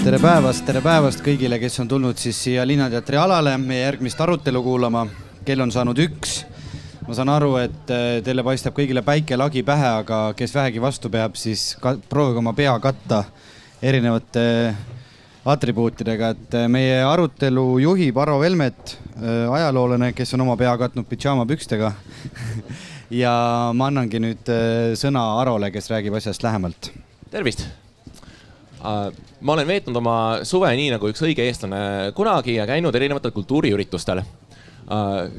Tere päevast kõigile, kes on tulnud siis siia Linnateatri alale meie järgmist arutelu kuulama. Kell on saanud 1. Ma saan aru, et teile paistab kõigile päike lagi pähe, aga kes vähegi vastu peab, siis proovige oma pea katta erinevate atribuutidega. Et meie arutelu juhib Aro Velmet, ajaloolane, kes on oma pea katnud pidžaamapükstega. Ja ma annangi nüüd sõna Arole, kes räägib asjast lähemalt. Tervist! Ma olen veetnud oma suve nii nagu üks õige eestlane kunagi ja käinud erinevatel kultuuriüritustel.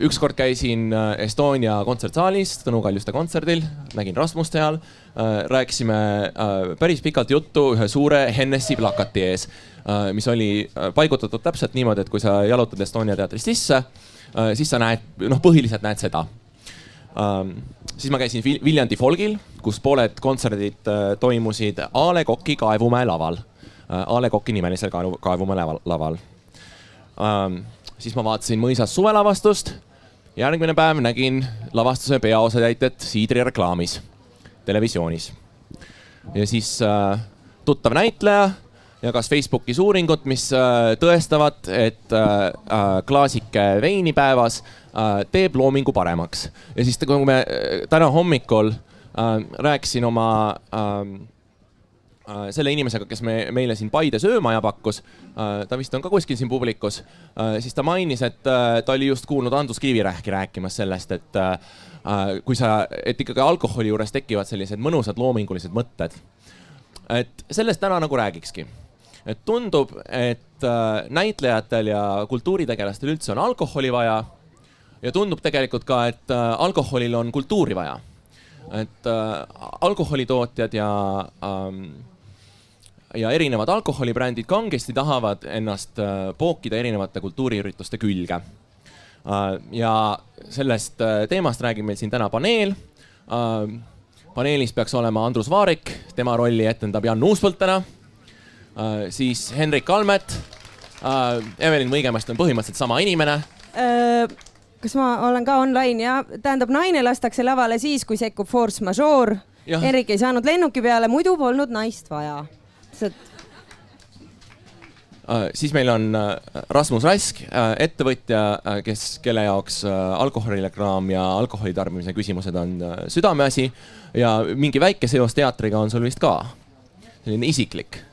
Ükskord käisin Estonia kontsertsaalis, Tõnu Kaljuste kontserdil, nägin Rasmust seal, rääkisime päris pikalt juttu ühe suure Hennessy plakati ees, mis oli paigutatud täpselt niimoodi, et kui sa jalutad Estonia teatrist sisse, siis sa näed, põhiliselt näed seda. Siis ma käisin Viljandi Folgil, kus pooled kontserdid toimusid A. Le Coq'i Kaevumäe laval. A. Le Coq'i nimelisel Kaevumäe laval. Siis ma vaatasin Mõisas suvelavastust. Järgmine päev nägin lavastuse peaosatäitet Siidri reklaamis televisioonis. Ja siis tuttav näitleja jagas Facebookis uuringut, mis tõestavad, et klaasike veini päevas teeb loomingu paremaks. Ja siis kui me täna hommikul rääkisin oma selle inimesega, kes meile siin Paide söömaja pakkus, ta vist on ka kuskil siin publikus, siis ta mainis, et ta oli just kuulnud Andrus Kivirähki rääkimas sellest, et ikkagi alkoholi juures tekivad sellised mõnusad loomingulised mõtted. Et sellest täna nagu räägikski. Et tundub, et näitlejatel ja kultuuritegelastel üldse on alkoholi vaja ja tundub tegelikult ka, et alkoholil on kultuuri vaja. Et alkoholitootjad ja erinevad alkoholibrändid kangesti tahavad ennast pookida erinevate kultuuriürituste külge. Ja sellest teemast räägib meil siin täna paneel. Paneelis peaks olema Andrus Vaarik, tema rolli etendab Jan Uuspõltena. Siis Henrik Almet, Evelin Võigemast on põhimõtteliselt sama inimene. Kas ma olen ka online? Ja tähendab, naine lastakse lavale siis, kui sekkub force majeure. Henrik ei saanud lennuki peale, muidu polnud naist vaja. Siis meil on Rasmus Rask, ettevõtja, kelle jaoks alkoholireklaam ja alkoholitarbimise küsimused on südameasi ja mingi väike seos teatriga on sul vist ka. Selline isiklik.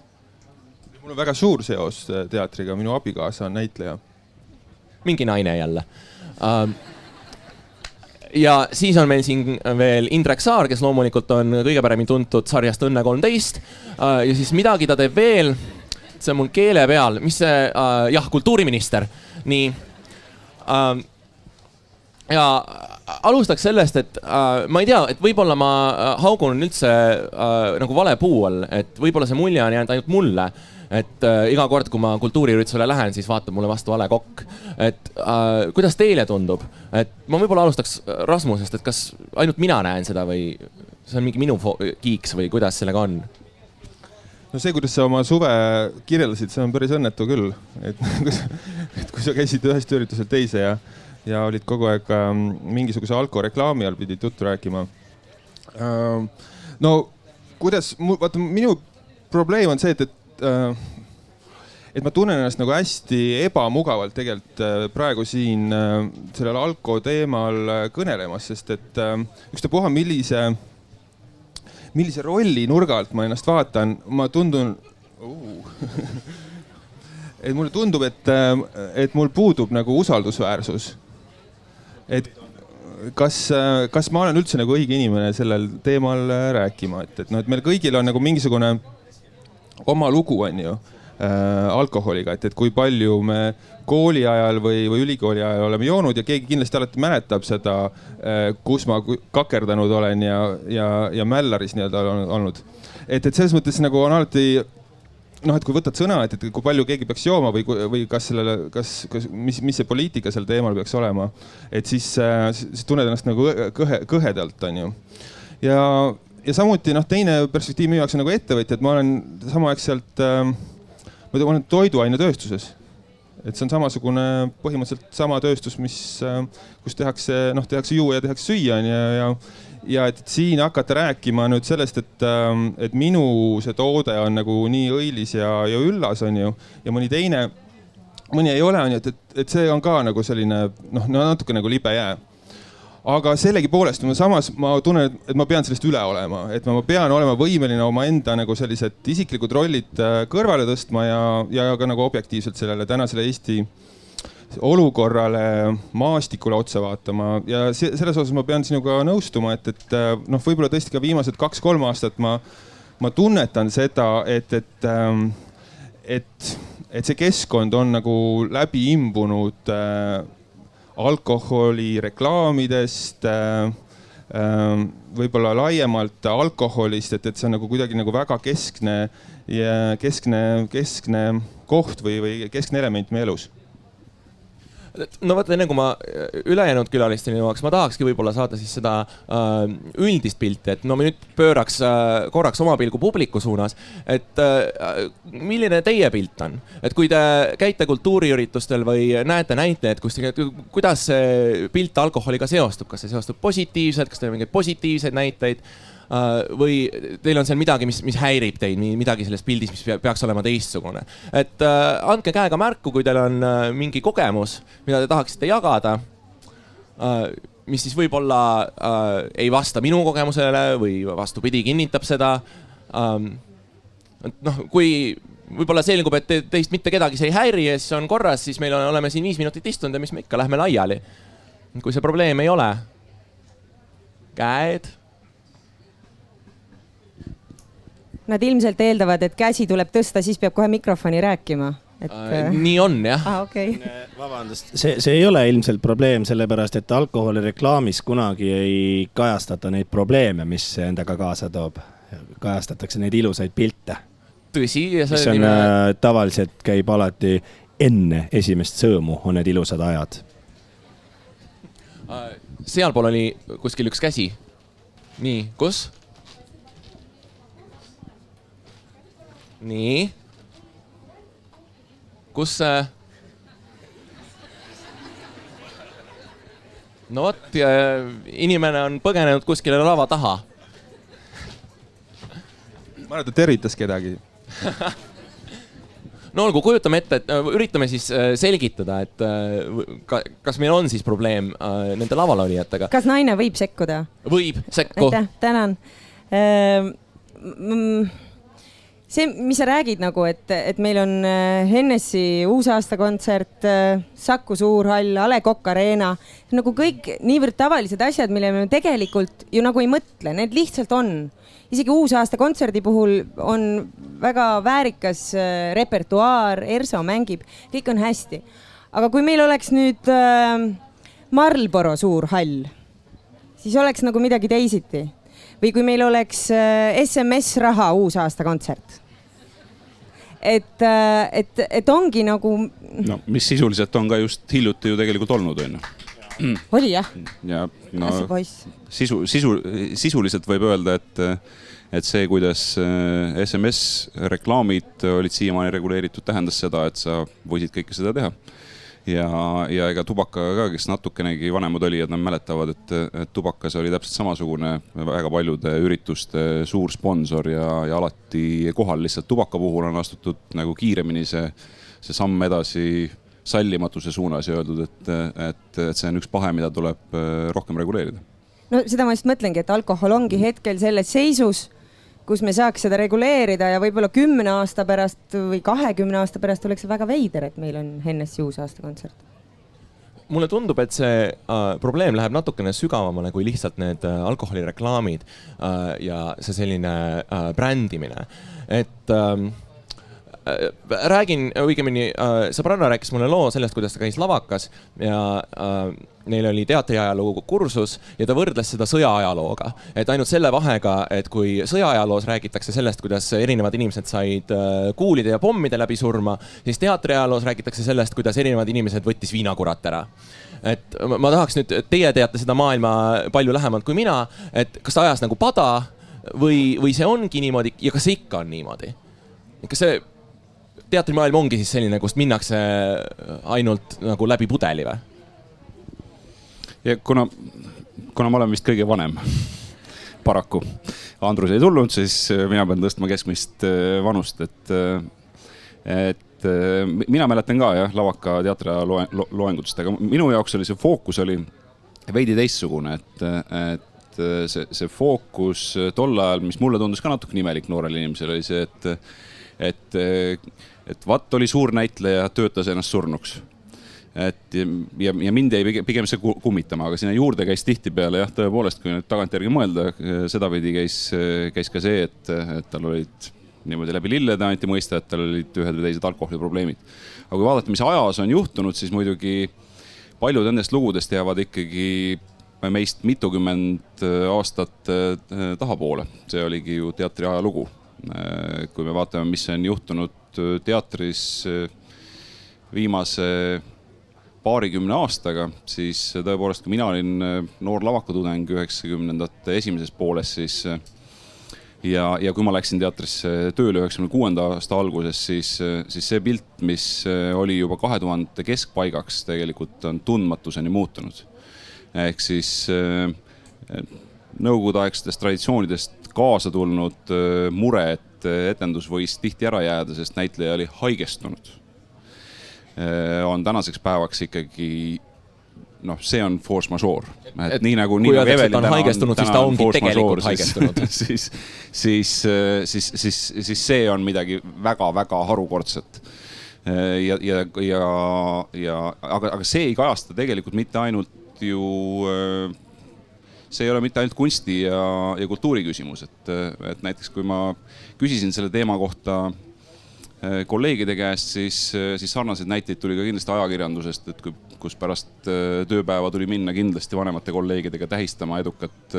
Mul on väga suur seos teatriga, minu abikaasa on näitleja. Mingi naine jälle. Ja siis on meil siin veel Indrek Saar, kes loomulikult on kõige paremini tuntud sarjast Õnne 13. Ja siis midagi ta teeb veel, see on mul keele peal, mis see, kultuuriminister. Nii. Ja alustaks sellest, et ma ei tea, et võib-olla ma haugun üldse nagu vale puu all, et võib-olla see mulje on jäänud ainult mulle. Et iga kord, kui ma kultuuriüritusele lähen, siis vaatab mulle vastu vale kokk. Et kuidas teile tundub? Et ma võib-olla alustaks Rasmusest, et kas ainult mina näen seda või see on mingi minu kiiks või kuidas sellega on? No see, kuidas sa oma suve kirjeldasid, see on päris õnnetu küll. Et kui sa käisid ühest ürituselt teise ja olid kogu aeg mingisuguse alkoreklaami all pidid juttu rääkima. No kuidas, vaata minu probleem on see, et ma tunnen ennast nagu hästi ebamugavalt tegelikult praegu siin sellel alko teemal kõnelemas, sest et ükstapuha millise rolli nurga alt ma ennast vaatan, ma tundun, et mulle tundub, et mul puudub nagu usaldusväärsus. Et kas ma olen üldse nagu õige inimene sellel teemal rääkima, et meil kõigil on nagu mingisugune oma lugu on ju alkoholiga, et kui palju me kooli ajal või ülikooli ajal oleme joonud ja keegi kindlasti alati mäletab seda, kus ma kakerdanud olen ja mällaris nii-öelda olnud. Et selles mõttes nagu on alati, et kui võtad sõna, et kui palju keegi peaks jooma või mis see poliitika sel teemal peaks olema, et siis tunned ennast nagu kõhedalt on ju. Ja samuti teine perspektiiv minu jaoks on nagu ettevõtja, et ma olen samaaegselt ma olen toiduainetööstuses. Et see on samasugune põhimõtteliselt sama tööstus, kus tehakse juua ja tehakse süüa ja et siin hakata rääkima nüüd sellest, et minu see toode on nagu nii õilis ja üllas on ju ja mõni ei ole, on ju, et see on ka nagu selline natuke nagu libe jää. Aga sellegipoolest samas ma tunnen, et ma pean sellest üle olema, et ma pean olema võimeline oma enda nagu sellised isiklikud rollid kõrvale tõstma ja ka nagu objektiivselt sellele tänasele Eesti olukorrale, maastikule otsa vaatama ja selles osas ma pean sinuga nõustuma, et võib-olla tõesti ka viimased 2-3 aastat ma tunnetan seda, et see keskkond on nagu läbi imbunud alkoholi reklaamidest, võib-olla laiemalt alkoholist, et see on nagu kuidagi nagu väga keskne koht või keskne element meie elus. No vaata, enne kui ma ülejäänud külalisteni jõuaks, ma tahakski võib-olla saada siis seda üldist pilti, et me nüüd pööraks korraks oma pilgu publiku suunas, et milline teie pilt on? Et kui te käite kultuuriüritustel või näete näiteid, kuidas see pilt alkoholiga seostub, kas see seostub positiivselt, kas teil on mingeid positiivseid näiteid või teil on seal midagi, mis häirib teid, midagi selles pildis, mis peaks olema teistsugune. Et andke käega märku, kui teil on mingi kogemus, mida te tahaksite jagada, mis siis võib-olla ei vasta minu kogemusele või vastupidi kinnitab seda. Kui võib-olla selgub, et teist mitte kedagi see ei häiri ja siis on korras, siis meil oleme siin 5 minutit istunud ja mis me ikka, lähme laiali. Kui see probleem ei ole, käed. Nad ilmselt eeldavad, et käsi tuleb tõsta, siis peab kohe mikrofoni rääkima. Nii on, jah. Okay. Vabandust, see ei ole ilmselt probleem, sellepärast, et alkoholireklaamis kunagi ei kajastata neid probleeme, mis endaga kaasa toob. Kajastatakse neid ilusaid pilte. Tõsi. Mis on tavaliselt käib alati enne esimest sõõmu, on need ilusad ajad. Sealpool oli kuskil üks käsi. Nii, kus? Nii. Kus no vot, inimene on põgenenud kuskile lava taha. Ma arvan, et tervitas kedagi. No olgu, kujutame ette, et üritame siis selgitada, et kas meil on siis probleem nende laval olijatega. Kas naine võib sekkuda? Võib, sekku. Aitäh, tänan. See, mis sa räägid nagu, et meil on Hennessy uusaastakontsert, Saku Suurhall, A. Le Coq Arena, nagu kõik niivõrd tavalised asjad, mille me tegelikult ju nagu ei mõtle, need lihtsalt on. Isegi uusaastakontserdi puhul on väga väärikas repertuaar, Erso mängib, kõik on hästi. Aga kui meil oleks nüüd Marlboro Suurhall, siis oleks nagu midagi teisiti. Või kui meil oleks SMS Raha uusaastakontsert. Et ongi nagu... No, mis sisuliselt on ka just hiljuti ju tegelikult olnud, on ju. Oli jah? Ja, no, sisuliselt võib öelda, et see, kuidas SMS-reklaamid olid siiamaani reguleeritud, tähendas seda, et sa võisid kõike seda teha. Ja ega tubakaga ka, kes natukenegi vanemad oli, et nad mäletavad, et tubakas oli täpselt samasugune väga paljude ürituste suur sponsor ja alati kohal lihtsalt tubaka puhul on astutud nagu kiiremini see samm edasi sallimatuse suunas ja öeldud, et see on üks pahe, mida tuleb rohkem reguleerida. No seda ma just mõtlengi, et alkohol ongi hetkel selles seisus, kus me saaks seda reguleerida ja võib-olla 10 aasta pärast või 20 aasta pärast oleks see väga veider, et meil on Hennessy uusaastakontsert. Mulle tundub, et see probleem läheb natukene sügavamale kui lihtsalt need alkoholireklaamid ja see selline brändimine. Et räägin õigemini, sõbranna rääkis mulle loo sellest, kuidas ta käis lavakas ja neil oli teatriajaloo kursus ja ta võrdles seda sõjaajalooga. Et ainult selle vahega, et kui sõjaajaloos räägitakse sellest, kuidas erinevad inimesed said kuulide ja pommide läbi surma, siis teatriajaloos räägitakse sellest, kuidas erinevad inimesed võttis viinakurat ära. Et ma tahaks nüüd, teie teate seda maailma palju lähemalt kui mina, et kas ta ajas nagu pada või see ongi niimoodi ja kas see ikka on niimoodi? Kas see teatrimaailm ongi siis selline, kust minnakse ainult nagu läbi pudeli või? Ja kuna ma olen vist kõige vanem, paraku. Andrus ei tulnud, siis mina pean tõstma keskmist vanust, et mina mäletan ka jah, Lavaka teatriaja loengutest, aga minu jaoks oli see fookus oli veidi teistsugune, et see fookus tol ajal, mis mulle tundus ka natuke imelik noorele inimesele, oli see, et vaat oli suur näitleja, töötas ennast surnuks. Ja mind jäi pigem see kummitama, aga sinna juurde käis tihtipeale jah, tõepoolest, kui nüüd tagantjärgi mõelda, sedapidi käis ka see, et tal olid niimoodi läbi lillede anti mõista, et tal olid ühed või teised alkoholiprobleemid. Aga kui vaadata, mis ajas on juhtunud, siis muidugi paljud nendest lugudest jäävad ikkagi meist mitukümmend aastat tahapoole. See oligi ju teatri ajalugu. Kui me vaatame, mis on juhtunud teatris viimase paarikümne aastaga, siis tõepoolest, kui mina olin noor lavakatudeng 90ndate esimeses pooles, siis ja kui ma läksin teatrisse tööle 96. aasta alguses, siis see pilt, mis oli juba 2000 keskpaigaks, tegelikult on tundmatuseni muutunud. Ehk siis nõukogudeaegsetest traditsioonidest kaasa tulnud mure, et etendus võis tihti ära jääda, sest näitleja oli haigestunud, on tänaseks päevaks ikkagi, see on force majeure. Et nii nagu Evelin on haigestunud, siis ta ongi tegelikult haigestunud. siis see on midagi väga-väga harukordset. Aga see ei kajasta tegelikult mitte ainult ju, see ei ole mitte ainult kunsti ja kultuuri küsimus. Et näiteks kui ma küsisin selle teema kohta kolleegide käest, siis sarnaseid näiteid tuli ka kindlasti ajakirjandusest, et kus pärast tööpäeva tuli minna kindlasti vanemate kolleegidega tähistama edukat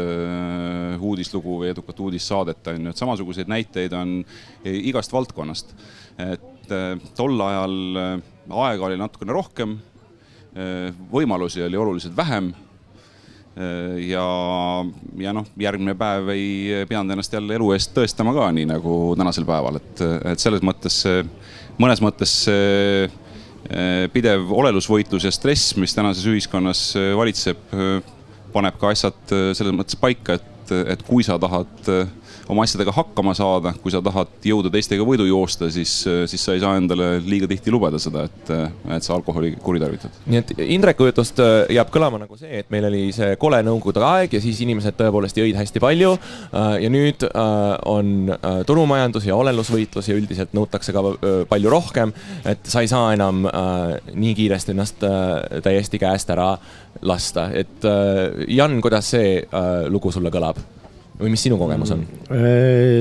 uudislugu või edukat uudissaadet. Samasuguseid näiteid on igast valdkonnast. Et tol ajal aega oli natukene rohkem, võimalusi oli oluliselt vähem ja järgmine päev ei pidanud ennast jälle elu eest tõestama ka nii nagu tänasel päeval. Et selles mõttes, mõnes mõttes pidev olelusvõitlus ja stress, mis tänases ühiskonnas valitseb, paneb ka asjad selles mõttes paika, et kui sa tahad oma asjadega hakkama saada, kui sa tahad jõuda teistega võidu joosta, siis sa ei saa endale liiga tihti lubeda seda, et sa alkoholi kuritarvitad. Nii et Indreku jutust jääb kõlama nagu see, et meil oli see kole nõukogude aeg ja siis inimesed tõepoolest jõid hästi palju ja nüüd on turumajandus ja olelusvõitlus ja üldiselt nõutakse ka palju rohkem, et sa ei saa enam nii kiiresti ennast täiesti käest ära lasta. Et Jan, kuidas see lugu sulle kõlab? Või mis sinu kogemus on?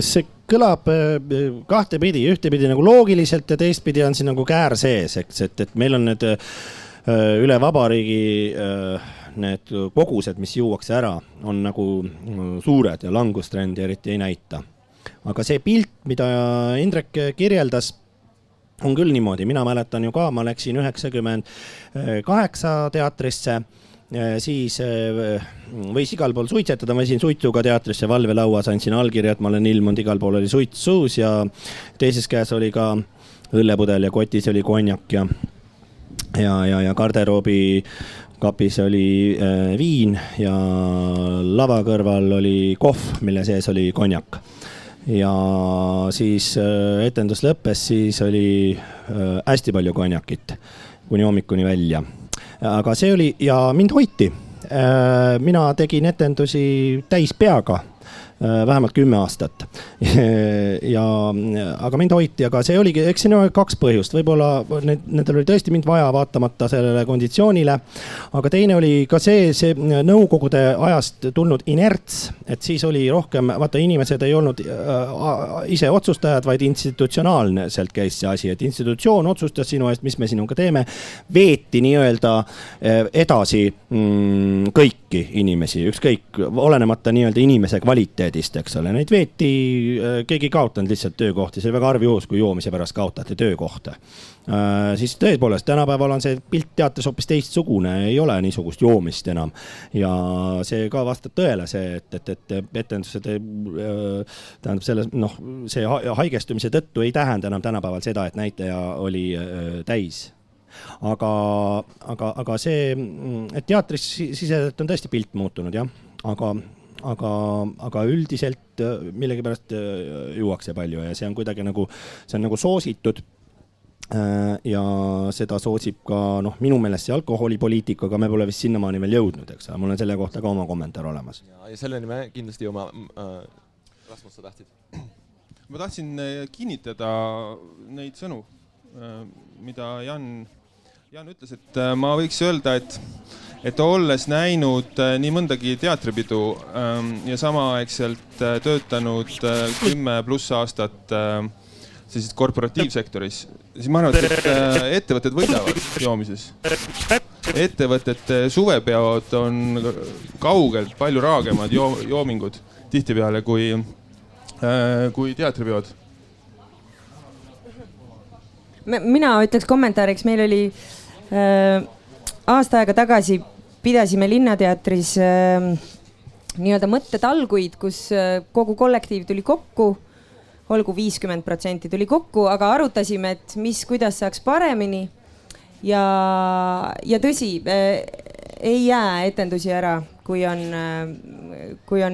See kõlab kahtepidi, ühtepidi nagu loogiliselt ja teistpidi on siin nagu käär sees, et meil on need üle vabariigi need kogused, mis juuakse ära, on nagu suured ja langustrendi eriti ei näita. Aga see pilt, mida Indrek kirjeldas, on küll niimoodi. Mina mäletan ju ka, ma läksin 98 teatrisse, siis võis igal pool suitsetada, ma esin suitsuga teatrisse valvelauas, andsin allkirja, et ma olen ilmunud, igal pool oli suits suus ja teises käes oli ka õllepudel ja kotis oli konjak ja garderoobi kapis oli viin ja lava kõrval oli kohv, mille sees oli konjak. Ja siis etendus lõppes, siis oli hästi palju konjakit kuni hommikuni välja. Aga see oli ja mind hoiti. Mina tegin etendusi täis peaga vähemalt 10 aastat. Aga mind hoiti, aga see oligi, eks siin oli 2 põhjust. Võib-olla nendel oli tõesti mind vaja vaatamata sellele konditsioonile. Aga teine oli ka see nõukogude ajast tulnud inerts, et siis oli rohkem, vaata inimesed ei olnud ise otsustajad, vaid institutsionaalselt käis see asi, et institutsioon otsustas sinu eest, mis me sinuga teeme, veeti nii-öelda edasi kõiki inimesi, ükskõik, olenemata nii-öelda inimese kvaliteedist, eks ole. Neid veeti, keegi kaotanud lihtsalt töökohti, see oli väga harv juhus, kui joomise pärast kaotati töökohta. Siis tõepoolest, tänapäeval on see pilt teatres hoopis teistsugune, ei ole niisugust joomist enam. Ja see ka vastab tõele see, et etendused tähendab selles, see haigestumise tõttu ei tähenda enam tänapäeval seda, et näitaja oli täis. Aga see, et teatris siseselt on tõesti pilt muutunud, jah. aga üldiselt millegipärast juuakse palju ja see on kuidagi nagu, see on nagu soositud. Ja seda soosib ka minu meelest see alkoholipoliitika, aga me pole vist sinnamaani veel jõudnud, eks. Mul on selle kohta ka oma kommentaar olemas. Ja selleni me kindlasti jõuame. Rasmus, sa tahtsid? Ma tahtsin kinnitada neid sõnu, mida Jan ütles, et ma võiks öelda, et olles näinud nii mõndagi teatripidu ja samaaegselt töötanud 10+ aastat sellises korporatiivsektoris, siis ma arvan, et ettevõtted võidavad joomises. Ettevõtete suvepeod on kaugelt palju raagemad joomingud tihtipeale kui teatripeod. Mina ütleks kommentaariks, meil oli aasta aega tagasi pidasime Linnateatris nii-öelda mõttetalguid, kus kogu kollektiiv tuli kokku, olgu 50% tuli kokku, aga arutasime, et kuidas saaks paremini. Ja tõsi, ei jää etendusi ära, kui on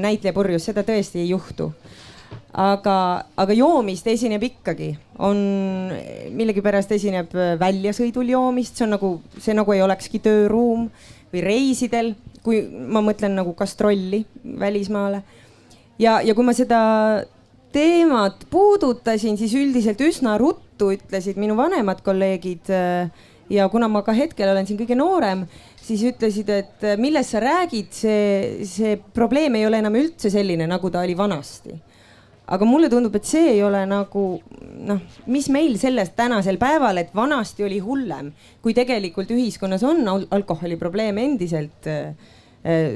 näitleja purjus, seda tõesti ei juhtu. Aga joomist esineb ikkagi, millegipärast esineb väljasõidul joomist, see nagu ei olekski tööruum või reisidel, kui ma mõtlen nagu gastrolli välismaale. Ja kui ma seda teemat puudutasin, siis üldiselt üsna ruttu ütlesid minu vanemad kolleegid ja kuna ma ka hetkel olen siin kõige noorem, siis ütlesid, et millest sa räägid, see probleem ei ole enam üldse selline, nagu ta oli vanasti. Aga mulle tundub, et see ei ole nagu, mis meil sellest tänasel päeval, et vanasti oli hullem, kui tegelikult ühiskonnas on alkoholiprobleem endiselt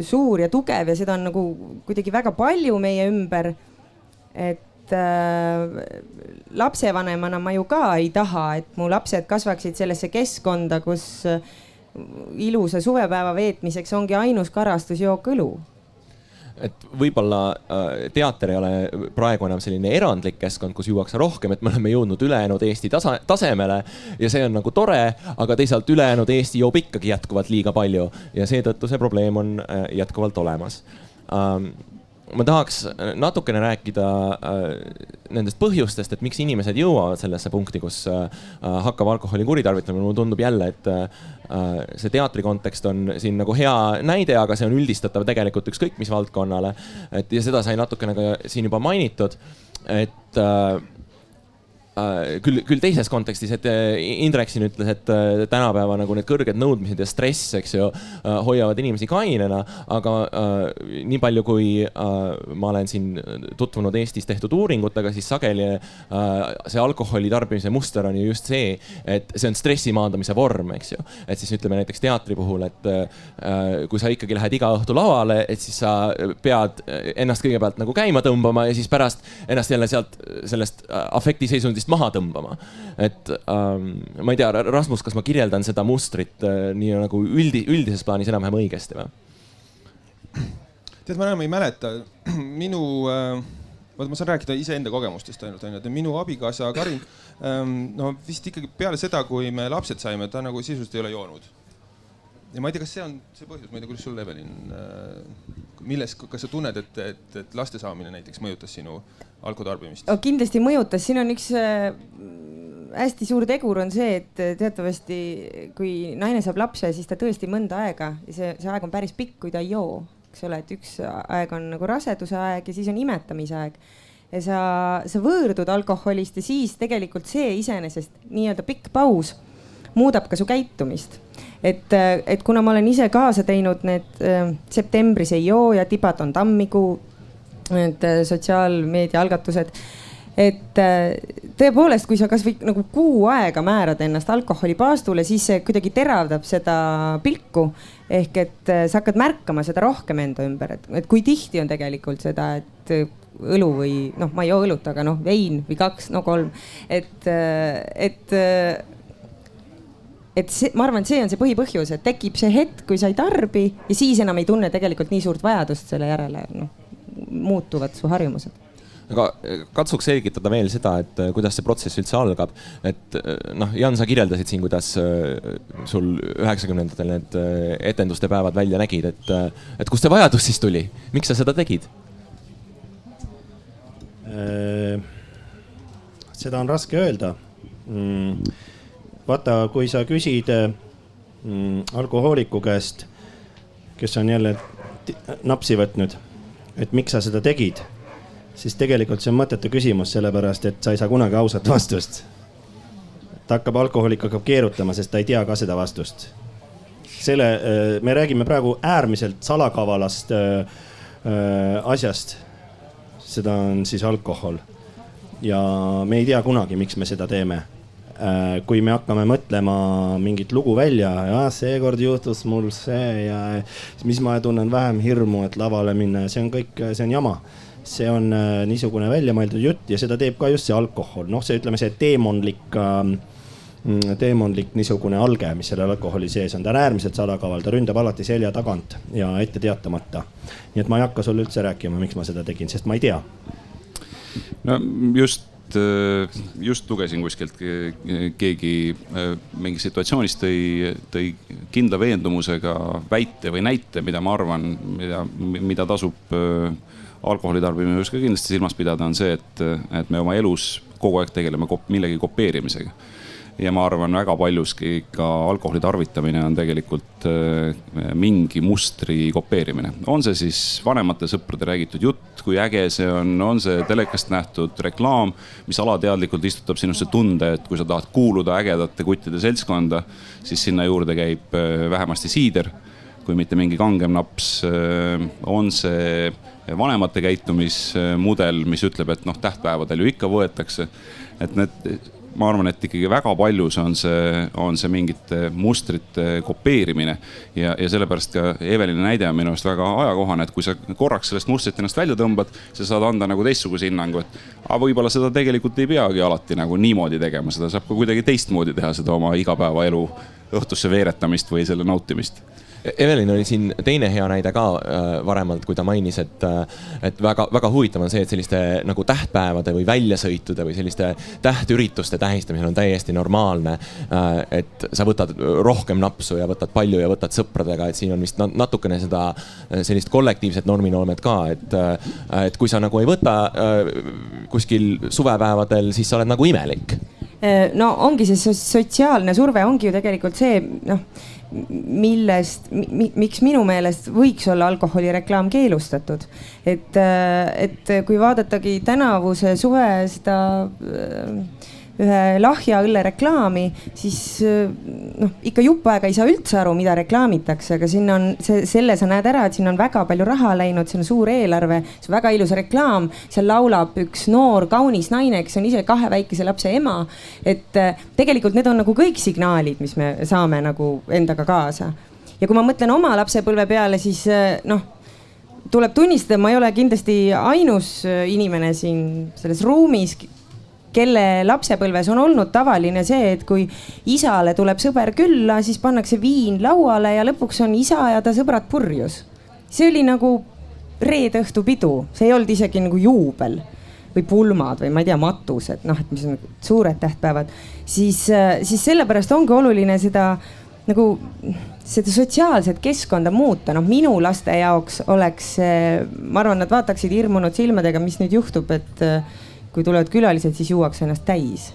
suur ja tugev ja seda on nagu kuidagi väga palju meie ümber. Et lapsevanemana ma ju ka ei taha, et mu lapsed kasvaksid sellesse keskkonda, kus ilusa suvepäeva veetmiseks ongi ainus karastusjook õlu. Et võib-olla teater ei ole praegu enam selline erandlik keskkond, kus juuakse rohkem, et me oleme jõudnud ülejäänud Eesti tasemele ja see on nagu tore, aga teisalt ülejäänud Eesti joob ikkagi jätkuvalt liiga palju ja seetõttu see probleem on jätkuvalt olemas. Ma tahaks natukene rääkida nendest põhjustest, et miks inimesed jõuavad sellesse punkti, kus hakkab alkoholi kuritarvitamine. Mulle tundub jälle, et see teatri kontekst on siin nagu hea näide, aga see on üldistatav tegelikult ükskõik mis valdkonnale. Ja seda sai natukene ka siin juba mainitud, et küll teises kontekstis, et Indrek siin ütles, et tänapäeva nagu need kõrged nõudmised ja stress, eks ju, hoiavad inimesi kainena, aga nii palju kui ma olen siin tutvunud Eestis tehtud uuringutega, siis sageli see alkoholi tarbimise muster on ju just see, et see on stressi maandamise vorm, eks ju. Et siis ütleme näiteks teatri puhul, et kui sa ikkagi lähed iga õhtu lavale, et siis sa pead ennast kõigepealt nagu käima tõmbama ja siis pärast ennast jälle sellest afektiseisundist maha tõmbama. Et ma ei tea, Rasmus, kas ma kirjeldan seda mustrit nii nagu üldises plaanis enam-vähem õigesti või? Tead, ma enam ei mäleta. Ma saan rääkida iseenda kogemustest ainult. Minu abikaasa Karin, vist ikkagi peale seda, kui me lapsed saime, ta nagu sisuliselt ei ole joonud. Ja ma ei tea, kas see on see põhjus, ma ei tea, kuidas sul, Evelin, kas sa tunned, et laste saamine näiteks mõjutas sinu alkotarbimist? Kindlasti mõjutas. Siin on üks hästi suur tegur on see, et teatavasti kui naine saab lapse, siis ta tõesti mõnda aega, see aeg on päris pikk, kui ta ei joo. Eks ole, et üks aeg on nagu raseduse aeg ja siis on imetamise aeg. Ja sa võõrdud alkoholist ja siis tegelikult see iseenesest nii-öelda pikk paus muudab ka su käitumist. Et kuna ma olen ise kaasa teinud need septembris ei joo ja Tibaton tammikuu, need sotsiaalmeedia algatused, et tõepoolest, kui sa kas või nagu kuu aega määrad ennast alkoholipaastule, siis see kuidagi teravdab seda pilku. Ehk et sa hakkad märkama seda rohkem enda ümber, et kui tihti on tegelikult seda, et õlu või ma ei joo õlut, aga vein või 2, 3. Et see, ma arvan, et see on see põhipõhjus, et tekib see hetk, kui sa ei tarbi ja siis enam ei tunne tegelikult nii suurt vajadust selle järele, muutuvad su harjumused. aga katsuks selgitada veel seda, et kuidas see protsess üldse algab. Et noh, Jan, sa kirjeldasid siin, kuidas sul 90-ndatel need etenduste päevad välja nägid, et kust see vajadus siis tuli? Miks sa seda tegid? Seda on raske öelda. Vaata, kui sa küsid alkohooliku käest, kes on jälle napsi võtnud, et miks sa seda tegid, siis tegelikult see on mõttetu küsimus, sellepärast, et sa ei saa kunagi ausat vastust. Ta hakkab alkohoolikuga keerutama, sest ta ei tea ka seda vastust. Me räägime praegu äärmiselt salakavalast asjast. Seda on siis alkohol. Ja me ei tea kunagi, miks me seda teeme. Kui me hakkame mõtlema mingit lugu välja ja seekord juhtus mul see ja mis ma tunnen vähem hirmu, et lavale minna ja see on kõik, see on jama. See on niisugune väljamõeldud jutt ja seda teeb ka just see alkohol. Noh, see ütleme see teemonlik niisugune alge, mis selle alkoholi sees on. Ta on äärmiselt salakaval, ta ründab alati selja tagant ja ette teatamata. Nii et ma ei hakka sulle üldse rääkima, miks ma seda tegin, sest ma ei tea. No just lugesin kuskilt keegi mingi situatsioonist tõi kindla veendumusega väite või näite, mida ma arvan, mida tasub alkoholitarbimine just ka kindlasti silmas pidada, on see, et me oma elus kogu aeg tegeleme millegi kopeerimisega. Ja ma arvan, väga paljuski ka alkoholi tarvitamine on tegelikult mingi mustri kopeerimine. On see siis vanemate sõprade räägitud jutt, kui äge see on see telekast nähtud reklaam, mis alateadlikult istutab sinusse tunde, et kui sa tahad kuuluda ägedate kuttide seltskonda, siis sinna juurde käib vähemasti siider, kui mitte mingi kangem naps. On see vanemate käitumismudel, mis ütleb, et tähtpäevadel ju ikka võetakse, et ma arvan, et ikkagi väga paljus on see mingite mustrite kopeerimine ja sellepärast ka Evelini näide on minu arust väga ajakohane, et kui sa korraks sellest mustrit ennast välja tõmbad, sa saad anda nagu teistsuguse hinnangu, et võib-olla seda tegelikult ei peagi alati nagu niimoodi tegema, seda saab ka kuidagi teistmoodi teha, seda oma igapäevaelu õhtusse veeretamist või selle nautimist. Evelin oli siin teine hea näide ka varemalt, kui ta mainis, et väga huvitav on see, et selliste nagu tähtpäevade või väljasõitude või selliste tähtürituste tähistamisel on täiesti normaalne, et sa võtad rohkem napsu ja võtad palju ja võtad sõpradega, et siin on vist natukene seda sellist kollektiivset norminoomet ka, et kui sa nagu ei võta kuskil suvepäevadel, siis sa oled nagu imelik. No ongi see sotsiaalne surve ongi ju tegelikult see, miks minu meelest võiks olla alkoholireklaam keelustatud. Et kui vaadatagi tänavuse suve seda ühe lahja õlle reklaami, siis ikka jupp aega ei saa üldse aru, mida reklaamitakse, aga siin on selle sa näed ära, et siin on väga palju raha läinud, see on suur eelarve, see on väga ilus reklaam, seal laulab üks noor kaunis naine, kes on ise 2 väikese lapse ema, et tegelikult need on nagu kõik signaalid, mis me saame nagu endaga kaasa. Ja kui ma mõtlen oma lapsepõlve peale, siis tuleb tunnistada, ma ei ole kindlasti ainus inimene siin selles ruumis, kelle lapsepõlves on olnud tavaline see, et kui isale tuleb sõber külla, siis pannakse viin lauale ja lõpuks on isa ja ta sõbrad purjus. See oli nagu reede õhtu pidu, see ei olnud isegi nagu juubel või pulmad või ma ei tea, matused, et mis on suured tähtpäevad. Siis sellepärast ongi oluline seda sotsiaalset keskkonda muuta. Minu laste jaoks oleks, ma arvan, nad vaataksid hirmunud silmadega, mis nüüd juhtub, et kui tulevad külalised, siis juuakse ennast täis.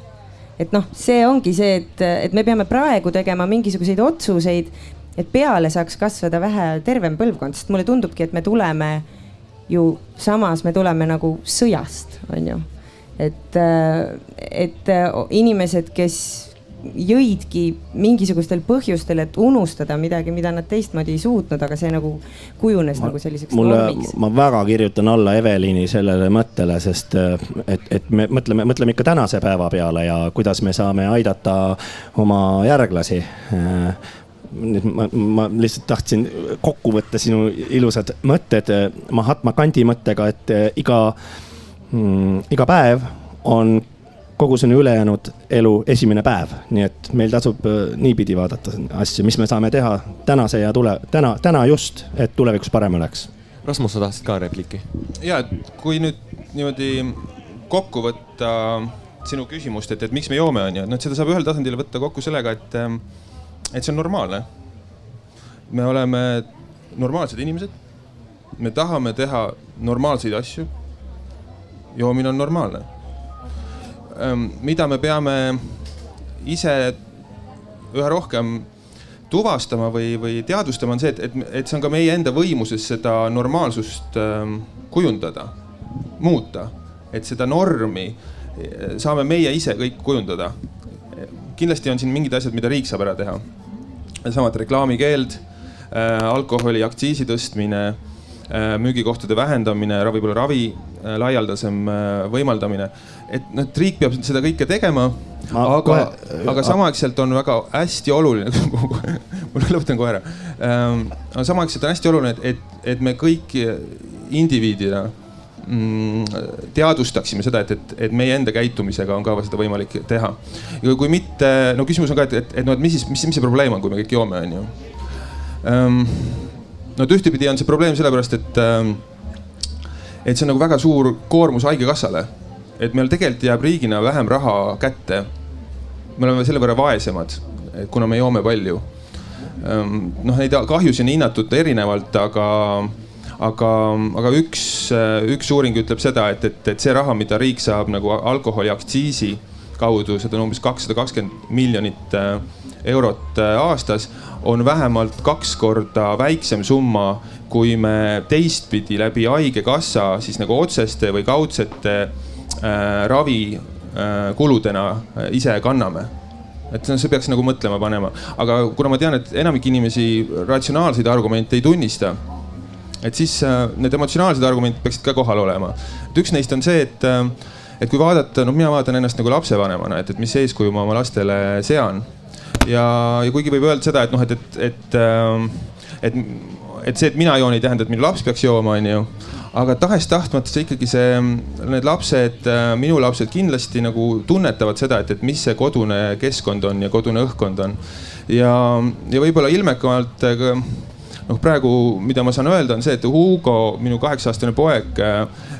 Et see ongi see, et me peame praegu tegema mingisuguseid otsuseid, et peale saaks kasvada vähe tervem põlvkond, sest mulle tundubki, et me tuleme ju samas, me tuleme nagu sõjast, on ju. Et inimesed, kes jõidki mingisugustel põhjustel, et unustada midagi, mida nad teistmoodi ei suutnud, aga see nagu kujunes nagu selliseks normiks. Ma väga kirjutan alla Evelini sellele mõttele, sest et me mõtleme ikka tänase päeva peale ja kuidas me saame aidata oma järglasi. Ma lihtsalt tahtsin kokku võtta sinu ilusad mõtted Mahatma Gandhi mõttega, et iga päev on kogu sinu ülejäänud elu esimene päev. Nii et meil tasub niipidi vaadata asju, mis me saame teha tänase ja täna just, et tulevikus parem oleks. Rasmus, sa tahtsid ka repliiki? Ja, kui nüüd niimoodi kokku võtta sinu küsimust, et miks me joome on ju, et seda saab ühel tasandil võtta kokku sellega, et see on normaalne. Me oleme normaalsed inimesed. Me tahame teha normaalseid asju. Joomine on normaalne. Mida me peame ise üha rohkem tuvastama või teadvustama on see, et see on ka meie enda võimuses seda normaalsust kujundada, muuta. Et seda normi saame meie ise kõik kujundada. Kindlasti on siin mingid asjad, mida riik saab ära teha. Samad reklaamikeeld, alkoholi aktsiisi tõstmine, müügikohtade vähendamine, võib-olla ravi laialdasem võimaldamine. Et riik peab seda kõike tegema, aga samaaegselt on väga hästi oluline, ma lõpetan kohe ära, samaaegselt on hästi oluline, et me kõik indiviidina teadvustaksime seda, et meie enda käitumisega on ka seda võimalik teha. Ja kui mitte, no küsimus on ka, et mis see probleem on, kui me kõik joome on ju. No ühtepidi on see probleem sellepärast, et see on nagu väga suur koormus haigekassale. Et meil tegelikult jääb riigina vähem raha kätte. Me oleme selle võrra vaesemad, kuna me joome palju. Neid kahjusi on hinnatud erinevalt, aga üks uuring ütleb seda, et see raha, mida riik saab nagu alkoholi aktsiisi kaudu, seda on umbes 220 miljonit eurot aastas, on vähemalt 2 korda väiksem summa, kui me teistpidi läbi haigekassa siis nagu otseste või kaudsete ravikuludena ise kanname. Et see peaks nagu mõtlema panema. Aga kuna ma tean, et enamik inimesi ratsionaalseid argumente ei tunnista, et siis need emotsionaalsed argumendid peaksid ka kohal olema. Et üks neist on see, et kui vaadata, mina vaatan ennast nagu lapsevanemana, et mis eeskuju ma oma lastele sean. Ja kuigi võib öelda seda, et see, et mina joon ei tähenda, et minu laps peaks jooma, on ju. Aga tahes-tahtmata see ikkagi need lapsed, minu lapsed kindlasti nagu tunnetavad seda, et mis see kodune keskkond on ja kodune õhkkond on. Ja võib-olla ilmekamalt praegu, mida ma saan öelda, on see, et Hugo, minu 8-aastane poeg,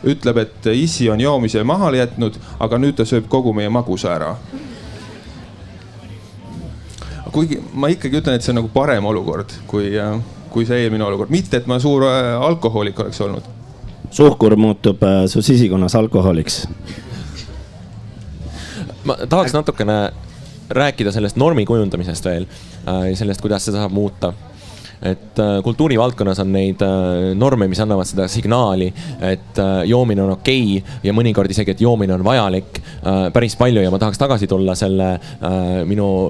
ütleb, et issi on joomise mahale jätnud, aga nüüd ta sööb kogu meie magusa ära. Kuigi ma ikkagi ütlen, et see on nagu parem olukord, kui see eelmine olukord. Mitte, et ma suur alkohoolik oleks olnud. Suhkur muutub su sisikonnas alkoholiks. Ma tahaks natukene rääkida sellest normi kujundamisest veel ja sellest, kuidas seda saab muuta. Et kultuurivaldkonnas on neid norme, mis annavad seda signaali, et joomine on okei ja mõnikord isegi, et joomine on vajalik päris palju. Ja ma tahaks tagasi tulla selle minu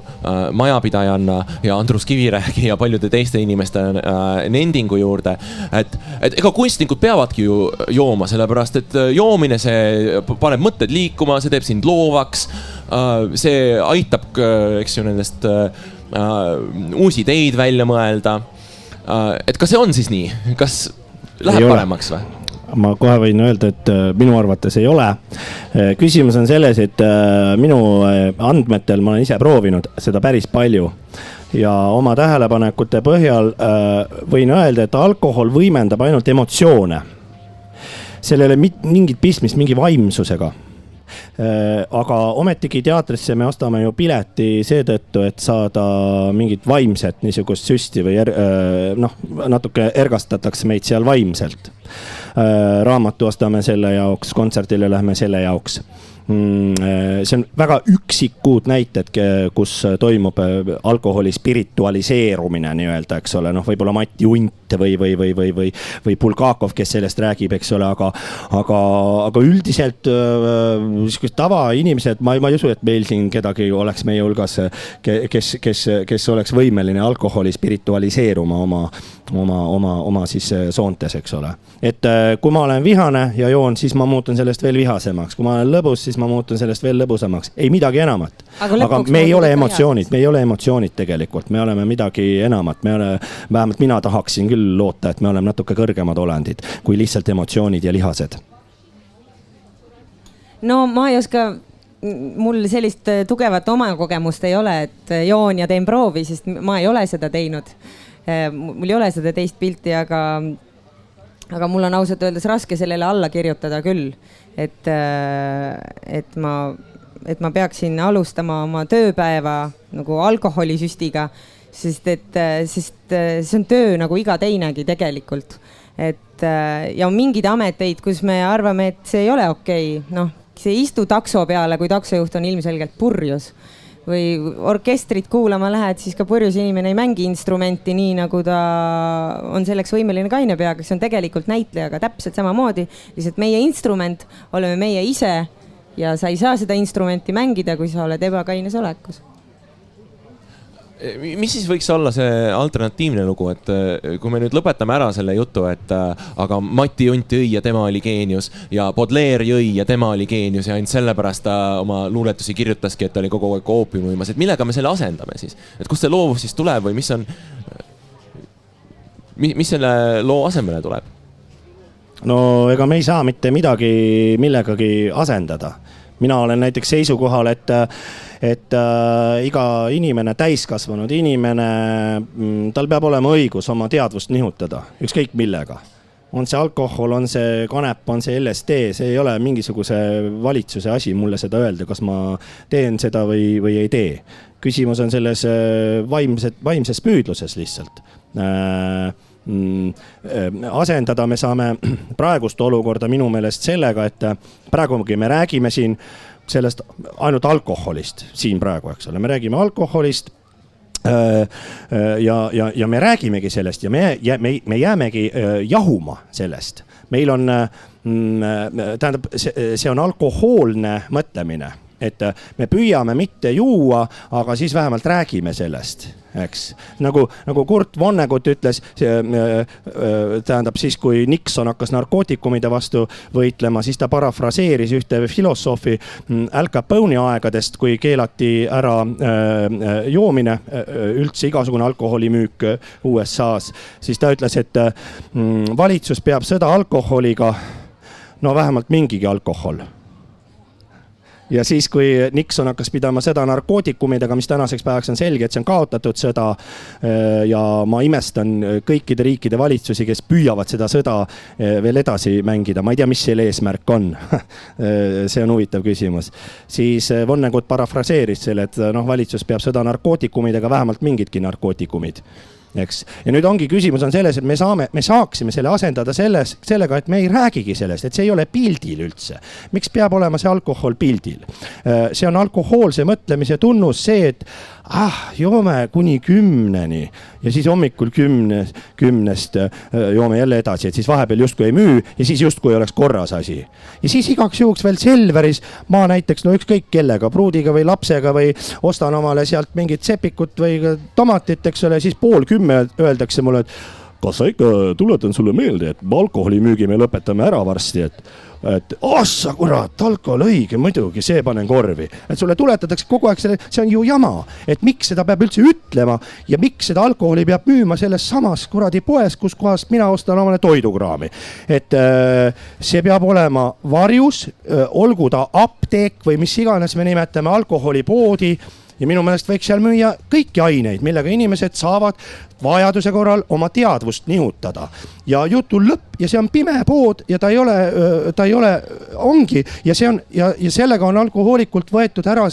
majapidajanna ja Andrus Kivirähki ja paljude teiste inimeste nendingu juurde. Et ega kunstnikud peavadki ju jooma, sellepärast et joomine, see paneb mõtted liikuma, see teeb sind loovaks. See aitab, eks ju, nendest uusi ideid välja mõelda. Et kas see on siis nii? Kas läheb paremaks või? Ma kohe võin öelda, et minu arvates ei ole. Küsimus on selles, et minu andmetel ma olen ise proovinud seda päris palju. Ja oma tähelepanekute põhjal võin öelda, et alkohol võimendab ainult emotsioone. Sellele mingit pistmist, mingi vaimsusega. Aga ometigi teatrisse me ostame ju pileti seetõttu, et saada mingit vaimset niisugust süsti või natuke ergastatakse meid seal vaimselt. Raamatu ostame selle jaoks, kontserdile lähme selle jaoks. See on väga üksikud näited, kus toimub alkoholi spiritualiseerumine nii-öelda, eks ole, võib-olla Mati Unt või Bulgakov, kes sellest räägib, eks ole, aga üldiselt tavainimesed, ma ei usu, et meil siin kedagi oleks meie hulgas, kes oleks võimeline alkoholi spiritualiseeruma oma siis soontes, eks ole. Et kui ma olen vihane ja joon, siis ma muutun sellest veel vihasemaks. Kui ma olen lõbus, siis ma muutun sellest veel lõbusamaks. Ei midagi enamat. Aga me ei ole emotsioonid tegelikult. Me oleme midagi enamat. Vähemalt mina tahaksin küll loota, et me oleme natuke kõrgemad olendid kui lihtsalt emotsioonid ja lihased. No ma ei oska, mul sellist tugevat oma kogemust ei ole, et joon ja teen proovi, sest ma ei ole seda teinud. Mul ei ole seda teist pilti, aga aga mul on ausalt öeldes raske sellele alla kirjutada küll, et ma peaksin alustama oma tööpäeva nagu alkoholisüstiga, sest see on töö nagu iga teinegi tegelikult. Ja on mingeid ameteid, kus me arvame, et see ei ole okei. Noh, see istu takso peale, kui taksojuht on ilmselgelt purjus. Või orkestrit kuulama lähed, siis ka purjus inimene ei mängi instrumenti nii, nagu ta on selleks võimeline kainepeaga, kes on tegelikult näitlejaga täpselt samamoodi. Lihtsalt meie instrument oleme meie ise ja sa ei saa seda instrumenti mängida, kui sa oled ebakaines olekus. Mis siis võiks olla see alternatiivne lugu, et kui me nüüd lõpetame ära selle jutu, et aga Mati Junt jõi ja tema oli geenius ja Baudelaire jõi ja tema oli geenius ja ainult sellepärast ta oma luuletusi kirjutaski, et ta oli kogu aeg oopiumi uimas, et millega me selle asendame siis? Et kust see loovus siis tuleb või mis selle loo asemele tuleb? No ega me ei saa mitte midagi millegagi asendada. Mina olen näiteks seisukohal, et iga inimene, täiskasvanud inimene, tal peab olema õigus oma teadvust nihutada, ükskõik millega. On see alkohol, on see kanep, on see LSD, see ei ole mingisuguse valitsuse asi mulle seda öelda, kas ma teen seda või ei tee. Küsimus on selles vaimses püüdluses lihtsalt. Asendada me saame praegust olukorda minu meelest sellega, et praegugi me räägime siin sellest ainult alkoholist siin praegu, eks ole, me räägime alkoholist ja me räägimegi sellest ja me jäämegi jahuma sellest. Meil on, tähendab, see on alkohoolne mõtlemine, et me püüame mitte juua, aga siis vähemalt räägime sellest, eks. Nagu Kurt Vonnegut ütles, tähendab siis, kui Nixon hakkas narkootikumide vastu võitlema, siis ta parafraseeris ühte filosoofi Al Capone'i aegadest, kui keelati ära joomine, üldse igasugune alkoholimüük USA's, siis ta ütles, et valitsus peab sõda alkoholiga, no vähemalt mingigi alkohol. Ja siis, kui Nixon hakkas pidama seda narkootikumidega, mis tänaseks päevaks on selge, et see on kaotatud sõda ja ma imestan kõikide riikide valitsusi, kes püüavad seda sõda veel edasi mängida. Ma ei tea, mis selle eesmärk on. See on huvitav küsimus. Siis Vonnegut parafraseeris selle, et valitsus peab sõda narkootikumidega, vähemalt mingidki narkootikumid. Eks. Ja nüüd ongi küsimus on selles, et me saaksime selle asendada sellega, et me ei räägigi sellest, et see ei ole pildil üldse. Miks peab olema see alkohol pildil? See on alkohoolse mõtlemise tunnus see, et joome kuni 10 ja siis hommikul 10 joome jälle edasi, et siis vahepeal justkui ei müü ja siis justkui oleks korras asi. Ja siis igaks juhuks veel Selveris ma näiteks, ükskõik kellega, pruudiga või lapsega või ostan omale sealt mingit sepikut või tomatit, eks ole, siis 9:30 öeldakse mulle, et kas sa ikka tuletan sulle meelde, et alkoholimüügi me lõpetame ära varsti, et ossa kurat, alkohol õige, muidugi, see panen korvi. Et sulle tuletatakse kogu aeg see on ju jama, et miks seda peab üldse ütlema ja miks seda alkoholi peab müüma selles samas kuradi poes, kus kohast mina ostan omale toidukraami. Et see peab olema varjus, olgu ta apteek või mis iganes me nimetame alkoholipoodi. Ja minu meelest võiks seal müüa kõiki aineid, millega inimesed saavad vajaduse korral oma teadvust nihutada. Ja jutul lõpp ja see on pime pood ja ta ei ole, ongi ja sellega on alkohoolikult võetud ära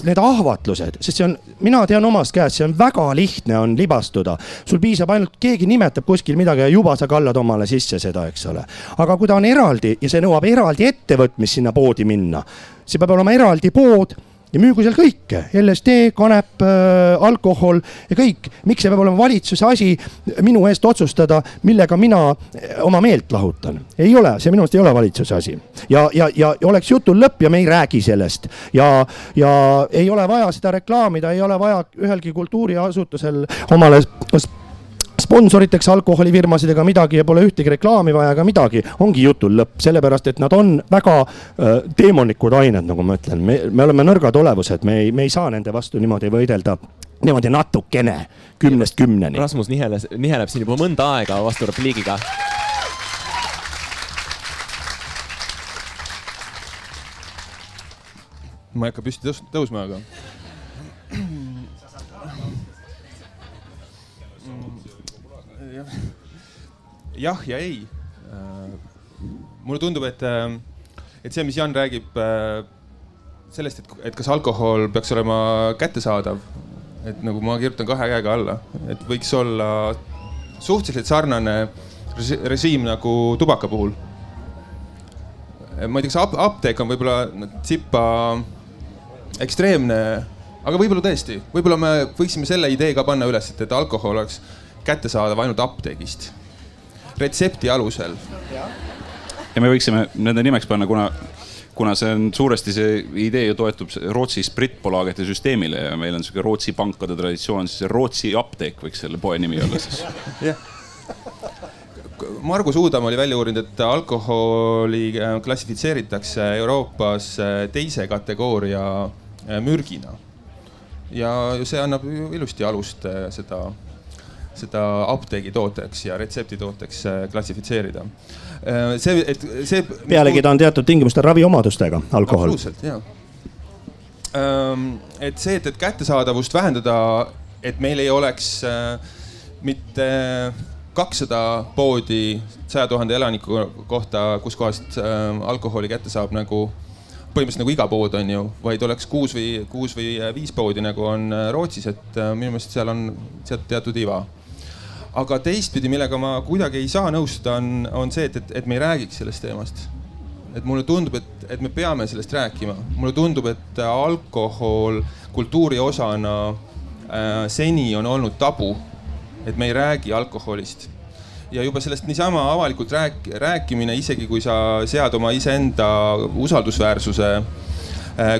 need ahvatlused, sest see on, mina tean omast käest, see on väga lihtne on libastuda. Sul piisab ainult, keegi nimetab kuskil midagi ja juba sa kallad omale sisse seda, eks ole. Aga kui ta on eraldi ja see nõuab eraldi ettevõtmist sinna poodi minna, see peab olema eraldi pood ja müügu seal kõike, LSD, kanep, alkohol ja kõik. Miks see peab olema valitsuse asi minu eest otsustada, millega mina oma meelt lahutan? Ei ole, see minu eest ei ole valitsuse asi. Ja oleks jutul lõpp ja me ei räägi sellest. Ja ei ole vaja seda reklaamida, ei ole vaja ühelgi kultuuriasutusel omale sponsoriteks alkoholifirmasid ega midagi ja pole ühtegi reklaami vaja ega midagi, ongi jutul lõpp, sellepärast et nad on väga teemonikud ained, nagu ma ütlen. Me oleme nõrgad olevused, me ei saa nende vastu niimoodi võidelda, niimoodi natukene 10-10. Rasmus niheleb siin juba mõnda aega vastu repliigiga. Ma ei hakka püsti tõusma, aga... jah ja ei. Mulle tundub, et see, mis Jan räägib sellest, et kas alkohol peaks olema kättesaadav, et nagu ma kirjutan 2 käega alla, et võiks olla suhteliselt sarnane režiim nagu tubaka puhul. Ma ei tea, kas apteek on võib-olla tsipa ekstreemne, aga võib-olla tõesti, võib-olla me võiksime selle idee ka panna üles, et alkohol oleks kättesaadav ainult apteegist, retsepti alusel. Ja me võiksime nende nimeks panna, kuna see on suuresti see idee ju toetub Rootsi spritpolaagete süsteemile ja meil on selline Rootsi pankade traditsioon, siis Rootsi apteek võiks selle poe nimi olla siis. Jah. Margus Uudam oli välja uurinud, et alkoholi klassifitseeritakse Euroopas 2. kategooria mürgina. Ja see annab ilusti alust seda apteegitooteks ja retseptitooteks klassifitseerida. Pealegi ta on teatud tingimustel raviomadustega alkohol. Absoluutselt, jah. Et see, et kättesaadavust vähendada, et meil ei oleks mitte 200 poodi 100 000 elaniku kohta, kus kohast alkoholi kätte saab nagu põhimõtteliselt nagu iga pood on ju, vaid oleks 6 või 5 poodi nagu on Rootsis, et minu meelest seal on teatud iva. Aga teistpidi, millega ma kuidagi ei saa nõustuda, on see, et me ei räägiks sellest teemast. Et mulle tundub, et me peame sellest rääkima. Mulle tundub, et alkohol kultuuri osana seni on olnud tabu, et me ei räägi alkoholist. Ja juba sellest niisama avalikult rääkimine, isegi kui sa sead oma iseenda usaldusväärsuse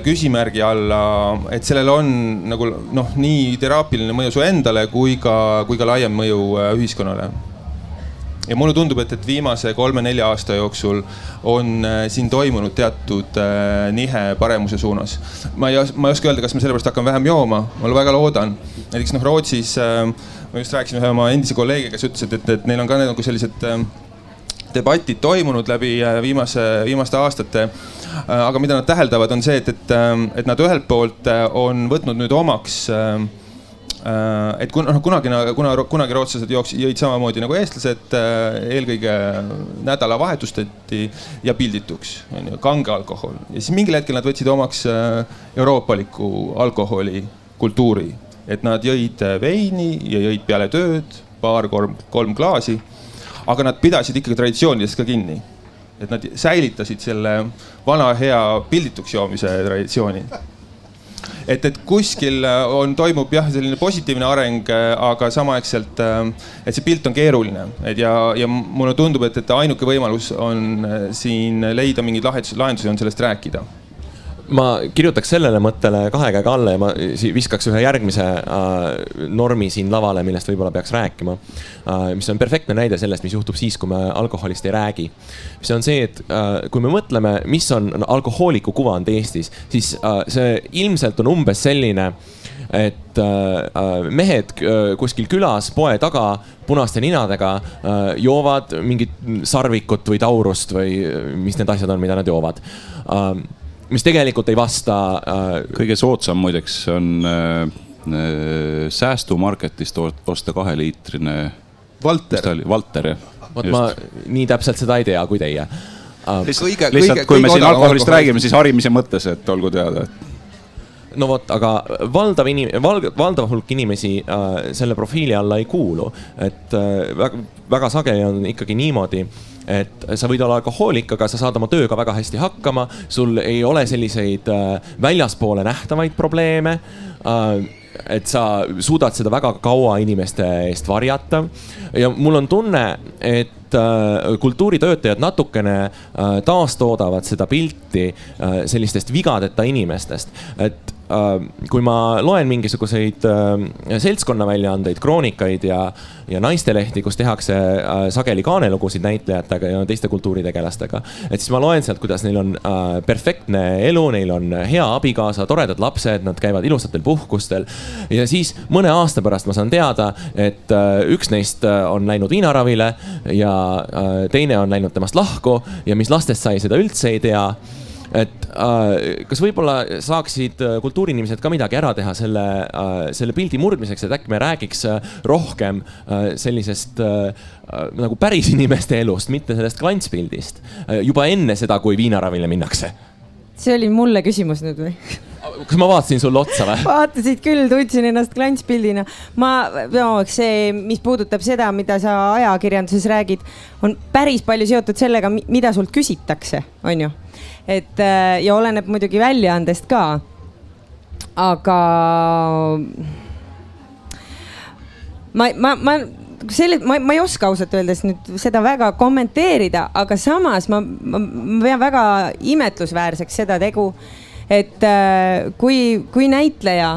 küsimärgi alla, et sellel on nagu nii teraapiline mõju su endale kui ka laiem mõju ühiskonnale. Ja mulle tundub, et viimase 3-4 aasta jooksul on siin toimunud teatud nihe paremuse suunas. Ma ei oska öelda, kas me sellepärast hakkame vähem jooma, ma väga loodan. Näiteks Rootsis ma just rääkisin ühe oma endise kolleegi, kes ütles, et neil on ka nagu sellised debatid toimunud läbi viimaste aastate. Aga mida nad täheldavad on see, et nad ühelt poolt on võtnud nüüd omaks, et kunagi rootslased jõid samamoodi nagu eestlased, eelkõige nädalavahetustati ja pildituks, kange alkohol. Ja siis mingil hetkel nad võtsid omaks euroopaliku alkoholi kultuuri. Et nad jõid veini ja jõid peale tööd, 2-3 klaasi, aga nad pidasid ikkagi traditsioonidest ka kinni. Et nad säilitasid selle vana hea pildituks joomise traditsiooni. Et kuskil toimub jah selline positiivne areng, aga samaaegselt, et see pilt on keeruline. Ja mulle tundub, et ainuke võimalus on siin leida mingid lahendusi on sellest rääkida. Ma kirjutaks sellele mõttele 2 käega alla ja ma viskaks ühe järgmise normi siin lavale, millest võib-olla peaks rääkima. Mis on perfektne näide sellest, mis juhtub siis, kui me alkoholist ei räägi. See on see, et kui me mõtleme, mis on alkohooliku kuvand Eestis, siis see ilmselt on umbes selline, et mehed kuskil külas poe taga punaste ninadega joovad mingit sarvikut või taurust või mis need asjad on, mida nad joovad. Mis tegelikult ei vasta. Kõige soodsam muideks on säästumarketist osta 2-liitrine Valter. Ma nii täpselt seda ei tea kui teie. Lihtsalt kui me siin alkoholist räägime, siis harimise mõttes, et olgu teada. No vot, aga valdav hulk inimesi selle profiili alla ei kuulu. Et väga sageli on ikkagi niimoodi, et sa võid olla alkohoolik, aga sa saad oma tööga väga hästi hakkama, sul ei ole selliseid väljaspoole nähtavaid probleeme, et sa suudad seda väga kaua inimeste eest varjata. Ja mul on tunne, et kultuuritöötajad natukene taastoodavad seda pilti sellistest vigadeta inimestest, et kui ma loen mingisuguseid seltskonnaväljaandeid, kroonikaid ja naistelehti, kus tehakse sageli kaanelugusid näitlejatega ja teiste kultuuritegelastega, et siis ma loen sealt, kuidas neil on perfektne elu, neil on hea abikaasa, toredad lapsed, nad käivad ilusatel puhkustel ja siis mõne aasta pärast ma saan teada, et üks neist on läinud viinaravile ja teine on läinud temast lahku ja mis lastest sai, seda üldse ei tea. et kas võib-olla saaksid kultuuriinimesed ka midagi ära teha selle pildi murdmiseks, et äkki me räägiks rohkem sellisest nagu päris inimeste elust, mitte sellest klantspildist juba enne seda, kui viinaravile minnakse. See oli mulle küsimus nüüd või? Kas ma vaatasin sulle otsa või? Vaatasid küll, tundsin ennast klantspildina. See, mis puudutab seda, mida sa ajakirjanduses räägid, on päris palju seotud sellega, mida sult küsitakse, on ju. Ja oleneb muidugi väljaandest ka. Aga ma ei oska ausalt öeldes nüüd seda väga kommenteerida, aga samas ma pean väga imetlusväärseks seda tegu, et kui näitleja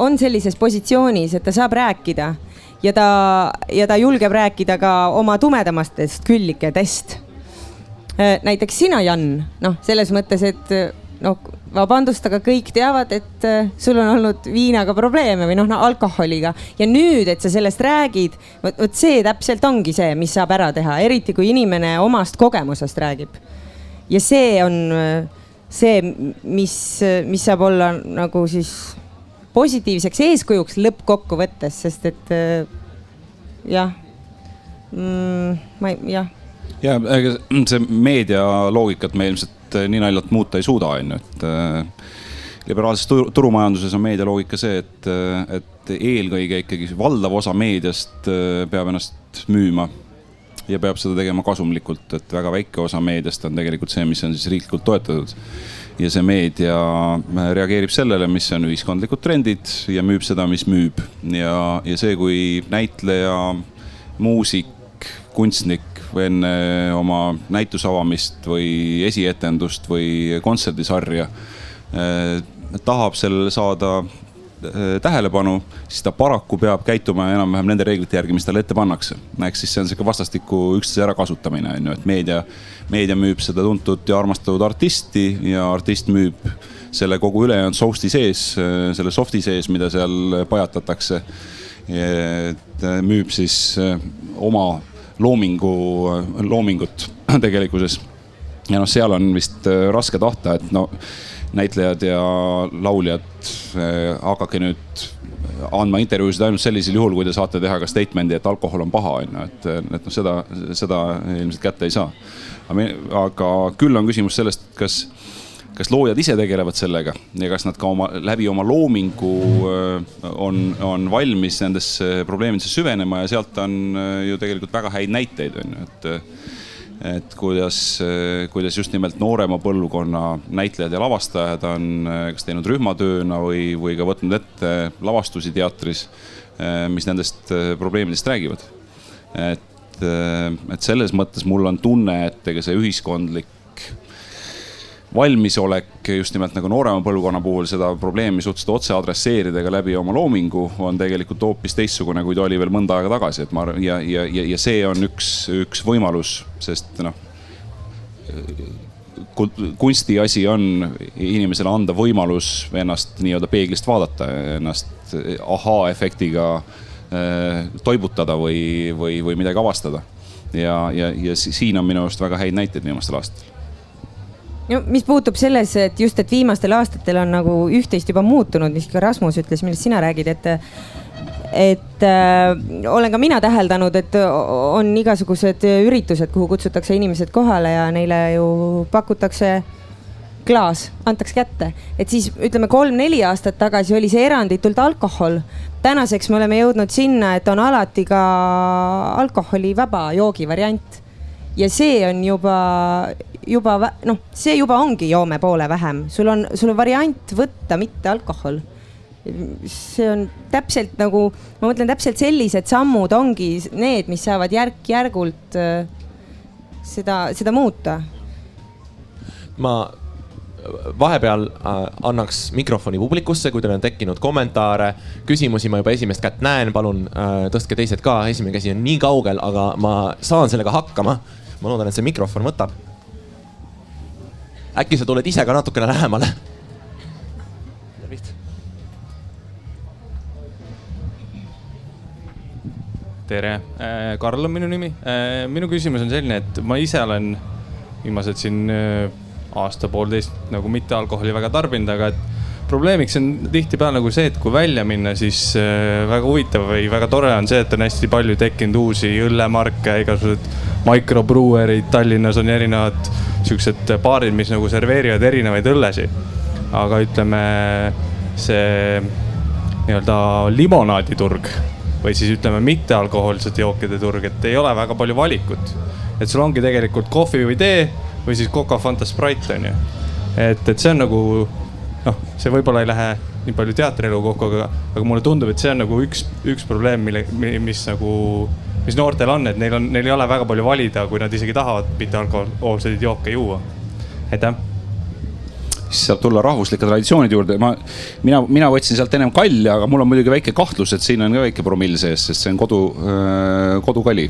on sellises positsioonis, et ta saab rääkida ja ta julgeb rääkida ka oma tumedamastest küllikedest. Näiteks sina, Jan, selles mõttes, et vabandust, aga kõik teavad, et sul on olnud viinaga probleeme või alkoholiga ja nüüd, et sa sellest räägid, võt see täpselt ongi see, mis saab ära teha, eriti kui inimene omast kogemusest räägib. Ja see on see, mis saab olla nagu siis positiivseks eeskujuks lõppkokkuvõttes, sest et jah. Ja see meedia loogikat me ilmselt nii naljalt muuta ei suuda, et liberaalses turumajanduses on meedia loogika see, et eelkõige ikkagi valdav osa meediast peab ennast müüma ja peab seda tegema kasumlikult, et väga väike osa meediast on tegelikult see, mis on siis riiklikult toetatud. Ja see meedia reageerib sellele, mis on ühiskondlikud trendid ja müüb seda, mis müüb. Ja see, kui näitleja, muusik, kunstnik enne oma näitusavamist või esietendust või kontserdisarja tahab sellele saada tähelepanu, siis ta paraku peab käituma enam-vähem nende reeglite järgi, mis talle ette pannakse. Näeks siis see on selline vastastikku üksteise ära kasutamine, et meedia müüb seda tuntud ja armastatud artisti ja artist müüb selle kogu ülejäänud sousti sees, selle softi sees, mida seal pajatatakse. Müüb siis oma loomingut tegelikkuses. Ja seal on vist raske tahta, et näitlejad ja lauljad, hakake nüüd andma intervjuusid ainult sellisel juhul, kui te saate teha ka statemendi, et alkohol on paha, et seda ilmselt kätte ei saa. Aga küll on küsimus sellest, kas loojad ise tegelevad sellega ja kas nad ka läbi oma loomingu on valmis nendesse probleemidesse süvenema ja sealt on ju tegelikult väga häid näiteid, et kuidas just nimelt noorema põlvkonna näitlejad ja lavastajad on kas teinud rühmatööna või ka võtnud ette lavastusi teatris, mis nendest probleemidest räägivad. Et selles mõttes mul on tunne, et see ühiskondlik valmisolek just nimelt nagu noorema põlvkonna puhul seda probleemi suhteliselt otse adresseerida ka läbi oma loomingu on tegelikult hoopis teistsugune, kui ta oli veel mõnda aega tagasi. Ja see on üks võimalus, sest kunsti asi on inimesele anda võimalus ennast nii-öelda peeglist vaadata, ennast ahaa-efektiga toibutada või midagi avastada. Ja siin on minu arust väga häid näiteid viimastel aastatel. No, mis puutub selles, et just et viimastel aastatel on nagu üht-teist juba muutunud, mis ka Rasmus ütles, millest sina räägid, et olen ka mina täheldanud, et on igasugused üritused, kuhu kutsutakse inimesed kohale ja neile ju pakutakse klaas, antakse kätte. Et siis ütleme 3-4 aastat tagasi oli see eranditult alkohol. Tänaseks me oleme jõudnud sinna, et on alati ka alkoholivaba joogi variant. Ja see on see juba ongi joome poole vähem. Sul on variant võtta, mitte alkohol. See on täpselt nagu, ma mõtlen täpselt sellised sammud ongi need, mis saavad järk-järgult seda muuta. Ma vahepeal annaks mikrofoni publikusse, kui teil on tekkinud kommentaare, küsimusi ma juba esimest kätt näen, palun tõstke teised ka, esimene käsi on nii kaugel, aga ma saan sellega hakkama. Ma loodan, et see mikrofon võtab. Äkki sa tuled ise ka natukene lähemale? Tere, Karl on minu nimi. Minu küsimus on selline, et ma ise olen viimased siin aasta-poolteist nagu mitte alkoholi väga tarbinud, aga et probleemiks on tihtipeale nagu see, et kui välja minna, siis väga huvitav või väga tore on see, et on hästi palju tekkinud uusi õllemarke, igasugused microbrewerid, Tallinnas on erinevad siuksed baarid, mis nagu serveerivad erinevaid õllesi. Aga ütleme see nii-öelda limonaaditurg või siis ütleme mittealkohoolsete jookide turg, et ei ole väga palju valikut. Et sul ongi tegelikult kohvi või tee või siis Coca, Fanta, Sprite on ju. Et see on nagu, see võib-olla ei lähe nii palju teatrielu kokku, aga mulle tundub, et see on nagu üks probleem, mis noortel on, et neil ei ole väga palju valida, kui nad isegi tahavad mittealkohoolseid jooke juua. Aitäh! Siis saab tulla rahvuslike traditsioonide juurde. Mina võtsin sealt ennem kalli, aga mul on muidugi väike kahtlus, et siin on ka väike promill sees, sest see on kodukali.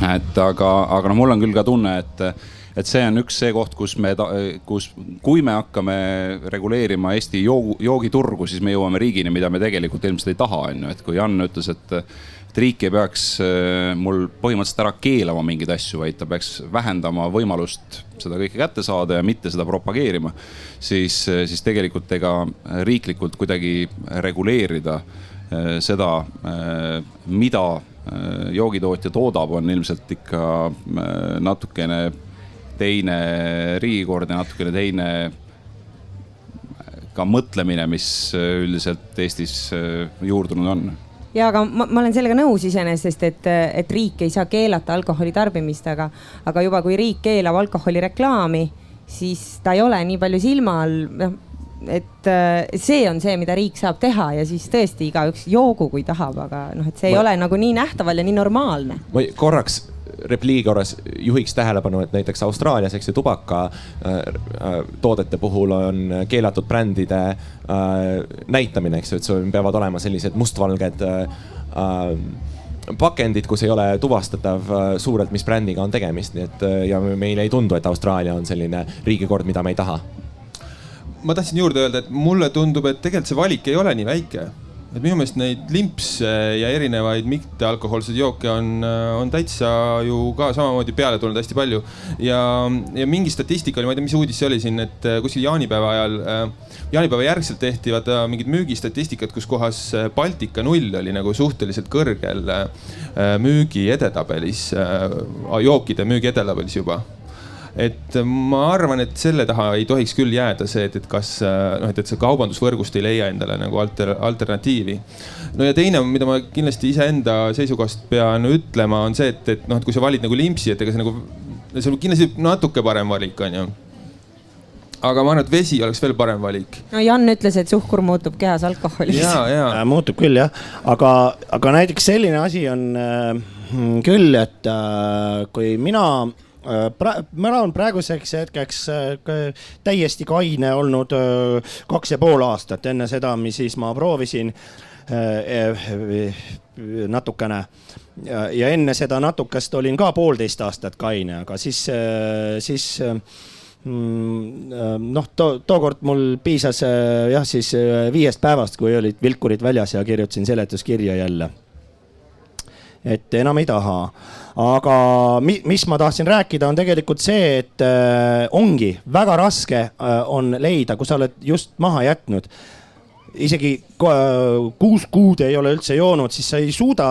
Aga mul on küll ka tunne, et see on üks see koht, kui me hakkame reguleerima Eesti joogiturgu, siis me jõuame riigini, mida me tegelikult ilmselt ei taha. Et kui Jan ütles, et riik ei peaks mul põhimõtteliselt ära keelama mingeid asju, vaid ta peaks vähendama võimalust seda kõike kätte saada ja mitte seda propageerima, siis tegelikult ega riiklikult kuidagi reguleerida seda, mida joogitootja toodab, on ilmselt ikka natukene teine riigikord ja natukene teine ka mõtlemine, mis üldiselt Eestis juurdunud on. Ja, aga ma olen sellega nõus iseenesest, et riik ei saa keelata alkoholi tarbimist, aga juba kui riik keelab alkoholi reklaami, siis ta ei ole nii palju silma all, et see on see, mida riik saab teha ja siis tõesti igaüks joogu, kui tahab, aga et see ei ole nagu nii nähtaval ja nii normaalne. Ma korraks repliigi korras juhiks tähelepanu, et näiteks Austraalias, eks ju, tubaka toodete puhul on keelatud brändide näitamine, eks ju, et sul peavad olema sellised mustvalged pakendid, kus ei ole tuvastatav suurelt, mis brändiga on tegemist. Nii et, ja meile ei tundu, et Austraalia on selline riigikord, mida me ei taha. Ma tahtsin juurde öelda, et mulle tundub, et tegelikult see valik ei ole nii väike. Et minu meelest neid limpse ja erinevaid mittealkohoolseid jooke on täitsa ju ka samamoodi peale tulnud hästi palju. Ja mingi statistika oli, ma ei tea, mis uudis see oli siin, et kuskil jaanipäeva ajal, jaanipäeva järgselt tehti mingid müügistatistikat, kus kohas Baltika 0 oli nagu suhteliselt kõrgel müügi edetabelis, jookide müügi edetabelis juba. Et ma arvan, et selle taha ei tohiks küll jääda see, et see kaubandusvõrgust ei leia endale nagu alternatiivi. No ja teine, mida ma kindlasti iseenda seisukohast pean ütlema, on see, et kui sa valid nagu limpsi, et ega see on kindlasti natuke parem valik, on ju. Aga ma arvan, et vesi oleks veel parem valik. No Jan ütles, et suhkur muutub kehas alkoholis. Ja. Muutub küll, jah. Aga näiteks selline asi on küll, et kui mina olen praeguseks hetkeks täiesti kaine olnud 2,5 aastat enne seda, mis siis ma proovisin natukene. Ja enne seda natukest olin ka 1,5 aastat kaine, aga siis tookord mul piisas siis 5 päevast, kui olid vilkurid väljas ja kirjutasin seletuskirja jälle. Et enam ei taha. Aga mis ma tahtsin rääkida on tegelikult see, et ongi väga raske on leida, kui sa oled just maha jätnud. Isegi 6 kuud ei ole üldse joonud, siis sa ei suuda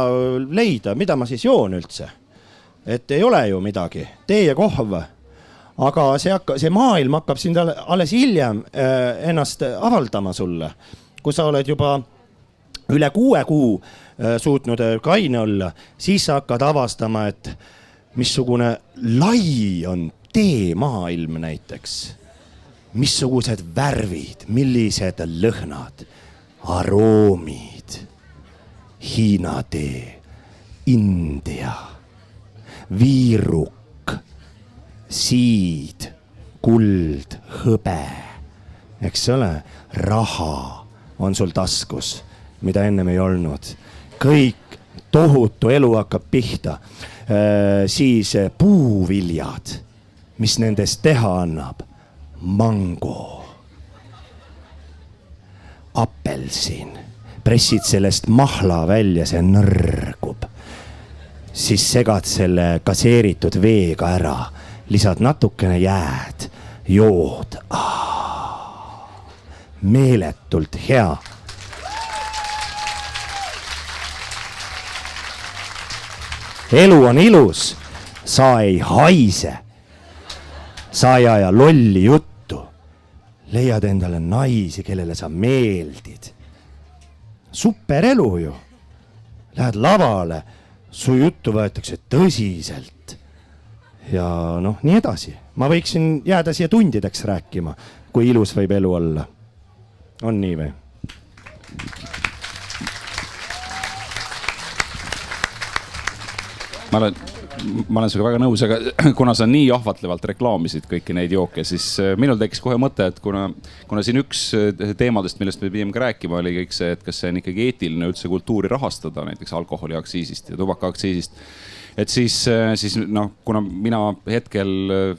leida, mida ma siis joon üldse. Et ei ole ju midagi. Tee ja kohv. Aga see maailm hakkab sind alles hiljem ennast avaldama sulle. Kui sa oled juba üle 6 kuu suutnud kaine olla, siis sa hakkad avastama, et missugune lai on teemaailm näiteks. Missugused värvid, millised lõhnad, aroomid, Hiina tee, India, viiruk, siid, kuld, hõbe, eks ole, raha on sul taskus, mida ennem ei olnud. Kõik tohutu elu hakkab pihta. Siis puuviljad, mis nendest teha annab. Mango, apelsin, pressid sellest mahla välja, see nõrgub. Siis segad selle gaseeritud veega ära, lisad natukene jääd jood. Meeletult hea. Elu on ilus, sa ei haise. Sa ei aja lolli juttu. Leiad endale naisi, kellele sa meeldid. Superelu ju. Lähed lavale, su juttu võetakse tõsiselt. Ja nii edasi. Ma võiksin jääda siia tundideks rääkima, kui ilus võib elu olla. On nii või? Ma olen sinuga väga nõus, aga kuna sa nii ahvatlevalt reklaamisid kõiki neid jooke, siis minul tekkis kohe mõte, et kuna siin üks teemadest, millest me pidime ka rääkima, oli kõik see, et kas see on ikkagi eetiline üldse kultuuri rahastada, näiteks alkoholiaktsiisist ja tubakaaktsiisist. Et siis kuna mina hetkel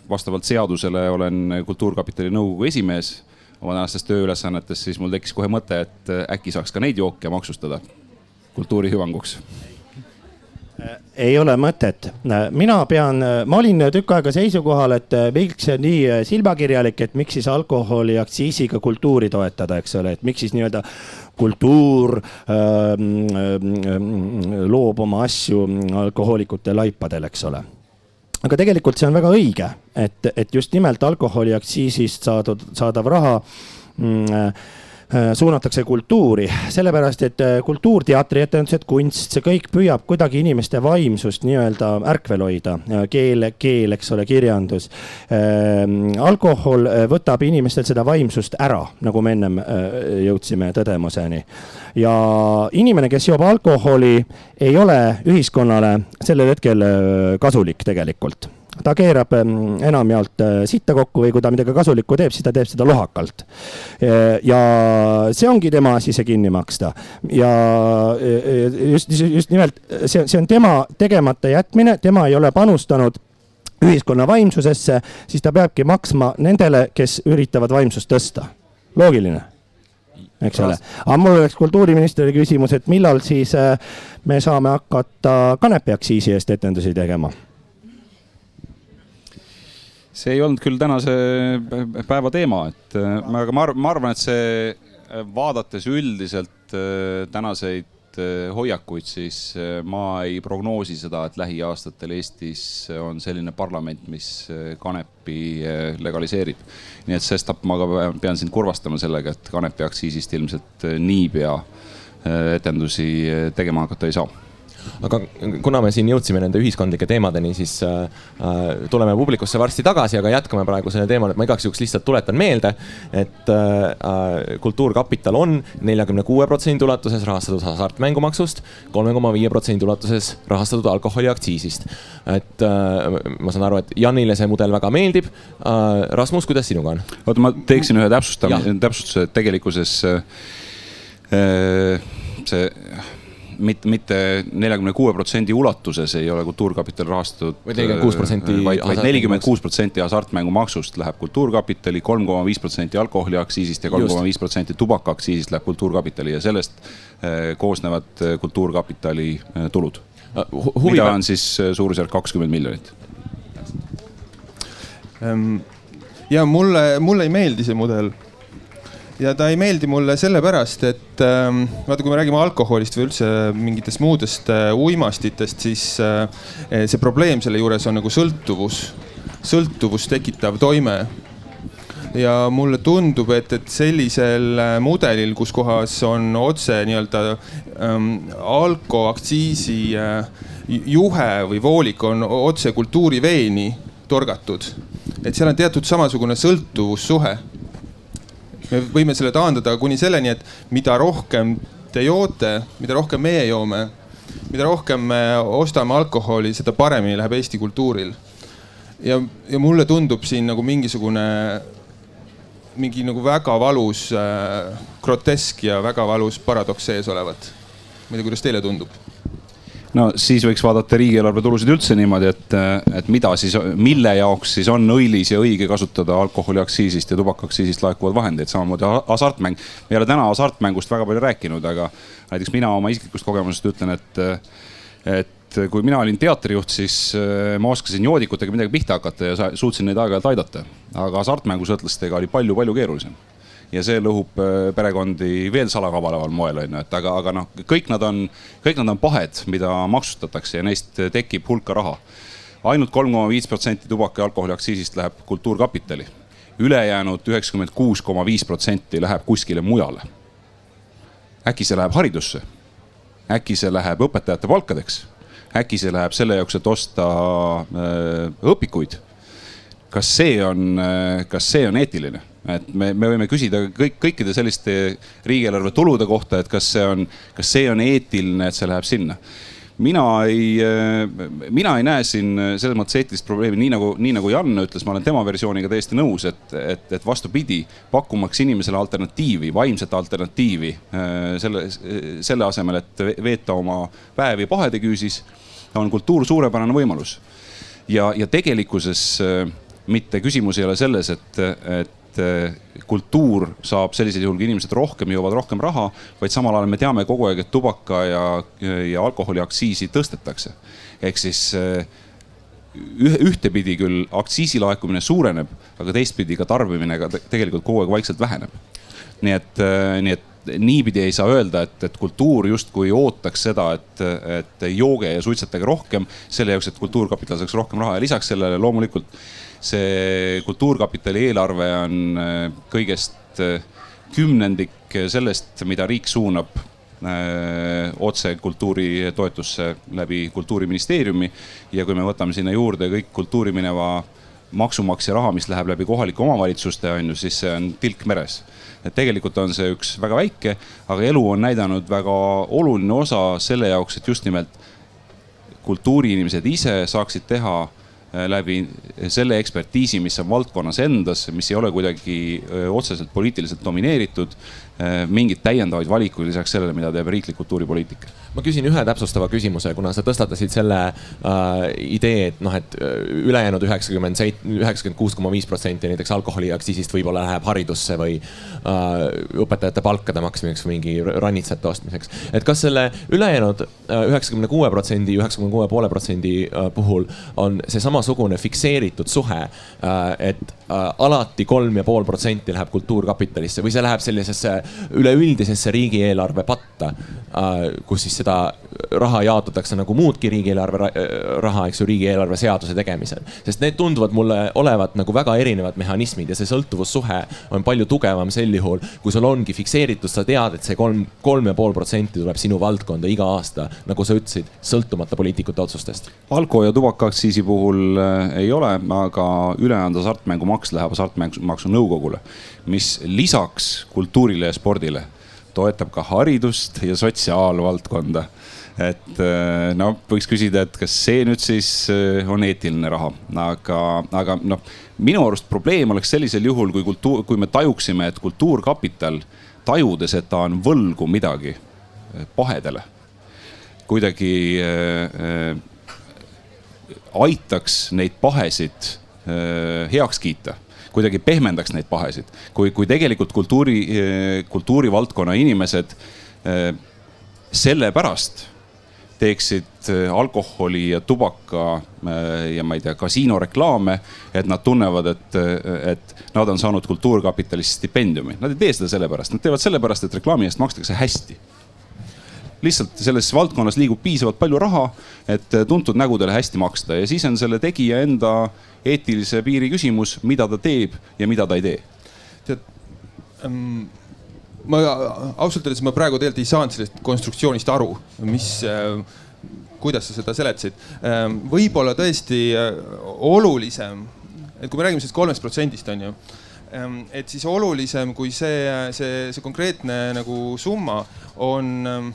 vastavalt seadusele olen Kultuurkapitali nõukogu esimees oma tänastes tööülesannetes, siis mul tekkis kohe mõte, et äkki saaks ka neid jooke maksustada kultuuri hüvanguks. Ei ole mõtet. Ma olin tükk aega seisukohal, et miks see nii silmakirjalik, et miks siis alkoholiaktsiisiga kultuuri toetada, eks ole, et miks siis nii-öelda kultuur loob oma asju alkohoolikute laipadel, eks ole. Aga tegelikult see on väga õige, et just nimelt alkoholiaktsiisist saadav raha suunatakse kultuuri, sellepärast, et kultuur, teatrietendused, kunst, see kõik püüab kuidagi inimeste vaimsust nii-öelda ärkvel hoida. Keel, eks ole, kirjandus. Alkohol võtab inimestel seda vaimsust ära, nagu me ennem jõudsime tõdemuseni. Ja inimene, kes joob alkoholi, ei ole ühiskonnale sellel hetkel kasulik tegelikult. Ta keerab enamjaolt sitta kokku või kui ta midagi kasulikku teeb, siis ta teeb seda lohakalt. Ja see ongi tema asi see kinni maksta. Ja just nimelt see on tema tegemata jätmine, tema ei ole panustanud ühiskonna vaimsusesse, siis ta peabki maksma nendele, kes üritavad vaimsust tõsta. Loogiline. Eks ole. Aga mul oleks kultuuriministrile küsimus, et millal siis me saame hakata kanepiaktsiisi eest etendusi tegema? See ei olnud küll tänase päeva teema, aga ma arvan, et see vaadates üldiselt tänaseid hoiakuid, siis ma ei prognoosi seda, et lähiaastatel Eestis on selline parlament, mis kanepi legaliseerib. Nii et sestap ma pean sind kurvastama sellega, et kanepiaktsiisist ilmselt niipea etendusi tegema hakata ei saa. Aga kuna me siin jõudsime nende ühiskondlike teemadeni, siis tuleme publikusse varsti tagasi, aga jätkame praegu selle teemal, et ma igaks juhuks lihtsalt tuletan meelde, et Kultuurkapital on 46% ulatuses rahastatud hasartmängumaksust, 3,5% ulatuses rahastatud alkoholiaktsiisist. Et ma saan aru, et Janile see mudel väga meeldib. Rasmus, kuidas sinuga on? Oota, ma teeksin ühe täpsustuse, et tegelikkuses see mitte 46% ulatuses ei ole Kultuurkapital rahastatud, vaid 46% hasartmängumaksust läheb Kultuurkapitali, 3,5% alkoholiaktsiisist ja 3,5% tubakaaktsiisist läheb Kultuurkapitali ja sellest koosnevad Kultuurkapitali tulud. Mida on siis suurusjärk 20 miljonit. Ja mulle ei meeldi see mudel. Ja ta ei meeldi mulle sellepärast, et vaata, kui me räägime alkoholist või üldse mingitest muudest uimastitest, siis see probleem selle juures on nagu sõltuvus tekitav toime. Ja mulle tundub, et sellisel mudelil, kus kohas on otse nii-öelda alkoaktsiisi juhe või voolik on otse kultuuriveeni torgatud, et seal on teatud samasugune sõltuvussuhe. Me võime selle taandada kuni selleni, et mida rohkem te joote, mida rohkem meie joome, mida rohkem me ostame alkoholi, seda paremini läheb Eesti kultuuril. Ja mulle tundub siin nagu mingi nagu väga valus grotesk ja väga valus paradoks sees olevat. Ma ei tea, kuidas teile tundub? No siis võiks vaadata riigieelarve tulusid üldse niimoodi, et mille jaoks siis on õilis ja õige kasutada alkoholiaktsiisist ja tubakaaktsiisist laekuvad vahendeid, samamoodi hasartmäng. Me ei ole täna hasartmängust väga palju rääkinud, aga näiteks mina oma isiklikust kogemusest ütlen, et et kui mina olin teatrijuht, siis ma oskasin joodikutega midagi pihta hakata ja suutsin neid aeg-ajalt aidata. Aga hasartmängusõltlastega oli palju keerulisem. Ja see lõhub perekondi veel salakavaleval moel, aga noh, kõik nad on pahed, mida maksustatakse ja neist tekib hulka raha. Ainult 3,5% tubaka ja alkoholi aktsiisist läheb kultuurkapitali. Ülejäänud 96,5% läheb kuskile mujale. Äkki see läheb haridusse? Äkki see läheb õpetajate palkadeks? Äkki see läheb selle jaoks, et osta õpikuid? Kas see on eetiline? Et me võime küsida kõikide selliste riigieelarve tulude kohta, et kas see on eetiline, et see läheb sinna. Mina ei näe siin selles mõttes eetilist probleemi, nii nagu Janne ütles, ma olen tema versiooniga täiesti nõus, et vastupidi, pakkumaks inimesele alternatiivi, vaimset alternatiivi selle asemel, et veeta oma päevi pahede küüsis, on kultuur suurepärane võimalus. Ja tegelikkuses mitte küsimus ei ole selles, et kultuur saab sellisel juhul, kui inimesed rohkem jõuavad rohkem raha, vaid samal ajal me teame kogu aeg, et tubaka ja alkoholi aktsiisi tõstetakse. Ehk siis ühtepidi küll aktsiisilaekumine suureneb, aga teistpidi ka tarbimine tegelikult kogu aeg vaikselt väheneb. Nii et niipidi ei saa öelda, et kultuur justkui ootaks seda, et jooge ja suitsetage rohkem selle jaoks, et kultuurkapital saaks rohkem raha ja lisaks sellele loomulikult see kultuurkapitali eelarve on kõigest 10% sellest, mida riik suunab otse kultuuri toetusse läbi Kultuuriministeeriumi. Ja kui me võtame sinna juurde kõik kultuuri mineva maksumaksja raha, mis läheb läbi kohalike omavalitsuste, siis see on tilk meres. Et tegelikult on see üks väga väike, aga elu on näidanud väga oluline osa selle jaoks, et just nimelt kultuuriinimesed ise saaksid teha läbi selle ekspertiisi, mis on valdkonnas endas, mis ei ole kuidagi otseselt poliitiliselt domineeritud, mingid täiendavaid valikuid lisaks sellele, mida teeb riiklik kultuuripoliitika. Ma küsin ühe täpsustava küsimuse, kuna sa tõstatasid selle idee, et ülejäänud 96,5% näiteks alkoholi aktsiisist võib-olla läheb haridusse või õpetajate palkade maksmiseks või mingi rannitsete ostmiseks. Et kas selle ülejäänud 96%, 96,5% puhul on see samasugune fikseeritud suhe, et alati 3,5% läheb kultuurkapitalisse või see läheb sellisesse üleüldisesse riigieelarve patta, kus siis seda raha jaotatakse nagu muudki riigieelarve raha, eks ju, riigieelarve seaduse tegemisel. Sest need tunduvad mulle olevat nagu väga erinevad mehhanismid ja see sõltuvussuhe on palju tugevam sel juhul, kui sul ongi fikseeritud, sa tead, et see 3,5% tuleb sinu valdkonda iga aasta, nagu sa ütlesid, sõltumata poliitikute otsustest. Alko- ja tubakaaktsiisi puhul ei ole, aga ülejäänud hasartmängumaks läheb hasartmängumaksu nõukogule, mis lisaks kultuurile ja spordile toetab ka haridust ja sotsiaalvaldkonda. Et võiks küsida, et kas see nüüd siis on eetiline raha, aga minu arust probleem oleks sellisel juhul, kui me tajuksime, et kultuurkapital tajudes, et ta on võlgu midagi pahedele, kuidagi aitaks neid pahesid heaks kiita, kuidagi pehmendaks neid pahesid, kui tegelikult kultuuri valdkonna inimesed selle pärast teeksid alkoholi ja tubaka ja ma ei tea, kasiinoreklaame, et nad tunnevad, et nad on saanud kultuurkapitalist stipendiumi. Nad ei tee seda sellepärast, nad teevad sellepärast, et reklaami eest makstakse hästi. Lihtsalt selles valdkonnas liigub piisavalt palju raha, et tuntud nägudele hästi maksta ja siis on selle tegija enda eetilise piiri küsimus, mida ta teeb ja mida ta ei tee. Tead, ausalt öeldes ma praegu tegelikult ei saanud sellest konstruktsioonist aru, kuidas sa seda seletasid. Võib-olla tõesti olulisem, et kui me räägime sellest 3% on ju, et siis olulisem kui see konkreetne nagu summa on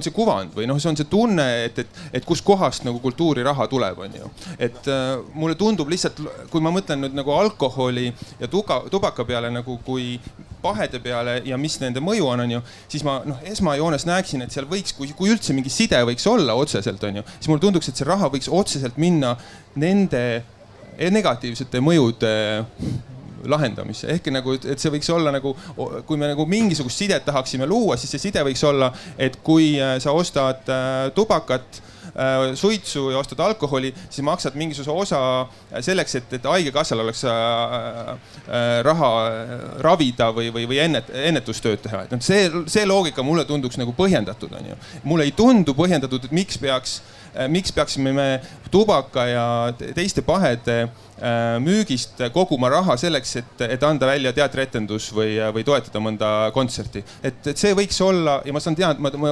see kuvand või see on see tunne, et kus kohast nagu kultuuri raha tuleb, on ju. Et mulle tundub lihtsalt, kui ma mõtlen nüüd nagu alkoholi ja tubaka peale nagu kui pahede peale ja mis nende mõju on ju, siis ma esmajoones näeksin, et seal võiks, kui üldse mingi side võiks olla otseselt, on ju, siis mulle tunduks, et see raha võiks otseselt minna nende negatiivsete mõjude lahendamisse. Ehk nagu, et see võiks olla nagu, kui me nagu mingisugust sidet tahaksime luua, siis see side võiks olla, et kui sa ostad tubakat suitsu ja ostad alkoholi, siis maksad mingisuguse osa selleks, et haigekassal oleks raha ravida või ennetustööd teha. Et see loogika mulle tunduks nagu põhjendatud, on ju. Mulle ei tundu põhjendatud, et miks peaksime me tubaka ja teiste pahede müügist koguma raha selleks, et anda välja teatrietendus või toetada mõnda kontserti. Et see võiks olla, ja ma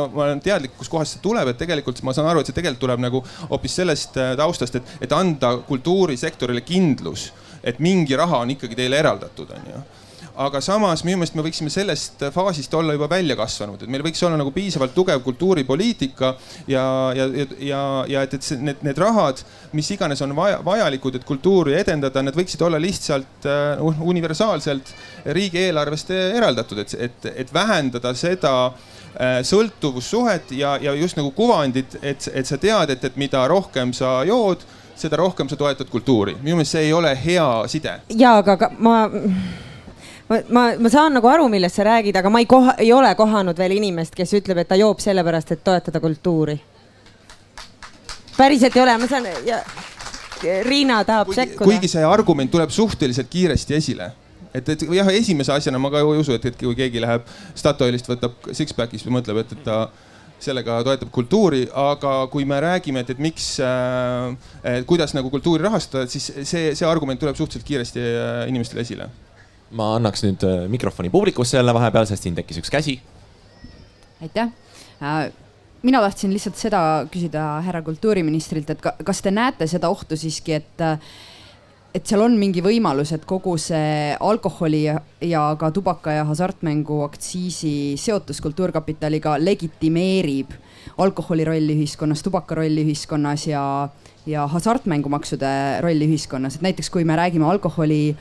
olen teadlik, kus kohast see tuleb, et tegelikult ma saan aru, et see tegelikult tuleb nagu hoopis sellest taustast, et anda kultuurisektorile kindlus, et mingi raha on ikkagi teile eraldatud, on ju. Aga samas minu meelest me võiksime sellest faasist olla juba välja kasvanud, et meil võiks olla nagu piisavalt tugev kultuuripoliitika ja et need rahad, mis iganes on vajalikud, et kultuuri edendada, need võiksid olla lihtsalt universaalselt riigieelarvest eraldatud, et vähendada seda sõltuvussuhet ja just nagu kuvandit, et sa tead, et mida rohkem sa jood, seda rohkem sa toetad kultuuri. Minu meelest see ei ole hea side. Jaa, aga ma saan nagu aru, millest sa räägid, aga ma ei ole kohanud veel inimest, kes ütleb, et ta joob sellepärast, et toetada kultuuri. Päriselt ei ole, ma saan... Riina tahab sekkuda. Kuigi see argument tuleb suhteliselt kiiresti esile. Et jah, esimese asjana ma ka ei usu, et kui keegi läheb Statoilist, võtab six-pack'is või mõtleb, et ta sellega toetab kultuuri, aga kui me räägime, et miks, kuidas nagu kultuuri rahastada, siis see argument tuleb suhteliselt kiiresti inimestele esile. Ma annaks nüüd mikrofoni publikusse jälle vahepeal, sest siin tekkis üks käsi. Aitäh. Mina tahtsin lihtsalt seda küsida härra kultuuriministrilt, et kas te näete seda ohtu siiski, et seal on mingi võimalus, et kogu see alkoholi ja ka tubaka ja hasartmängu aktsiisi seotus kultuurkapitaliga legitimeerib alkoholi rolli ühiskonnas, tubaka rolli ühiskonnas ja hasartmängumaksude rolli ühiskonnas. Et näiteks kui me räägime alkoholi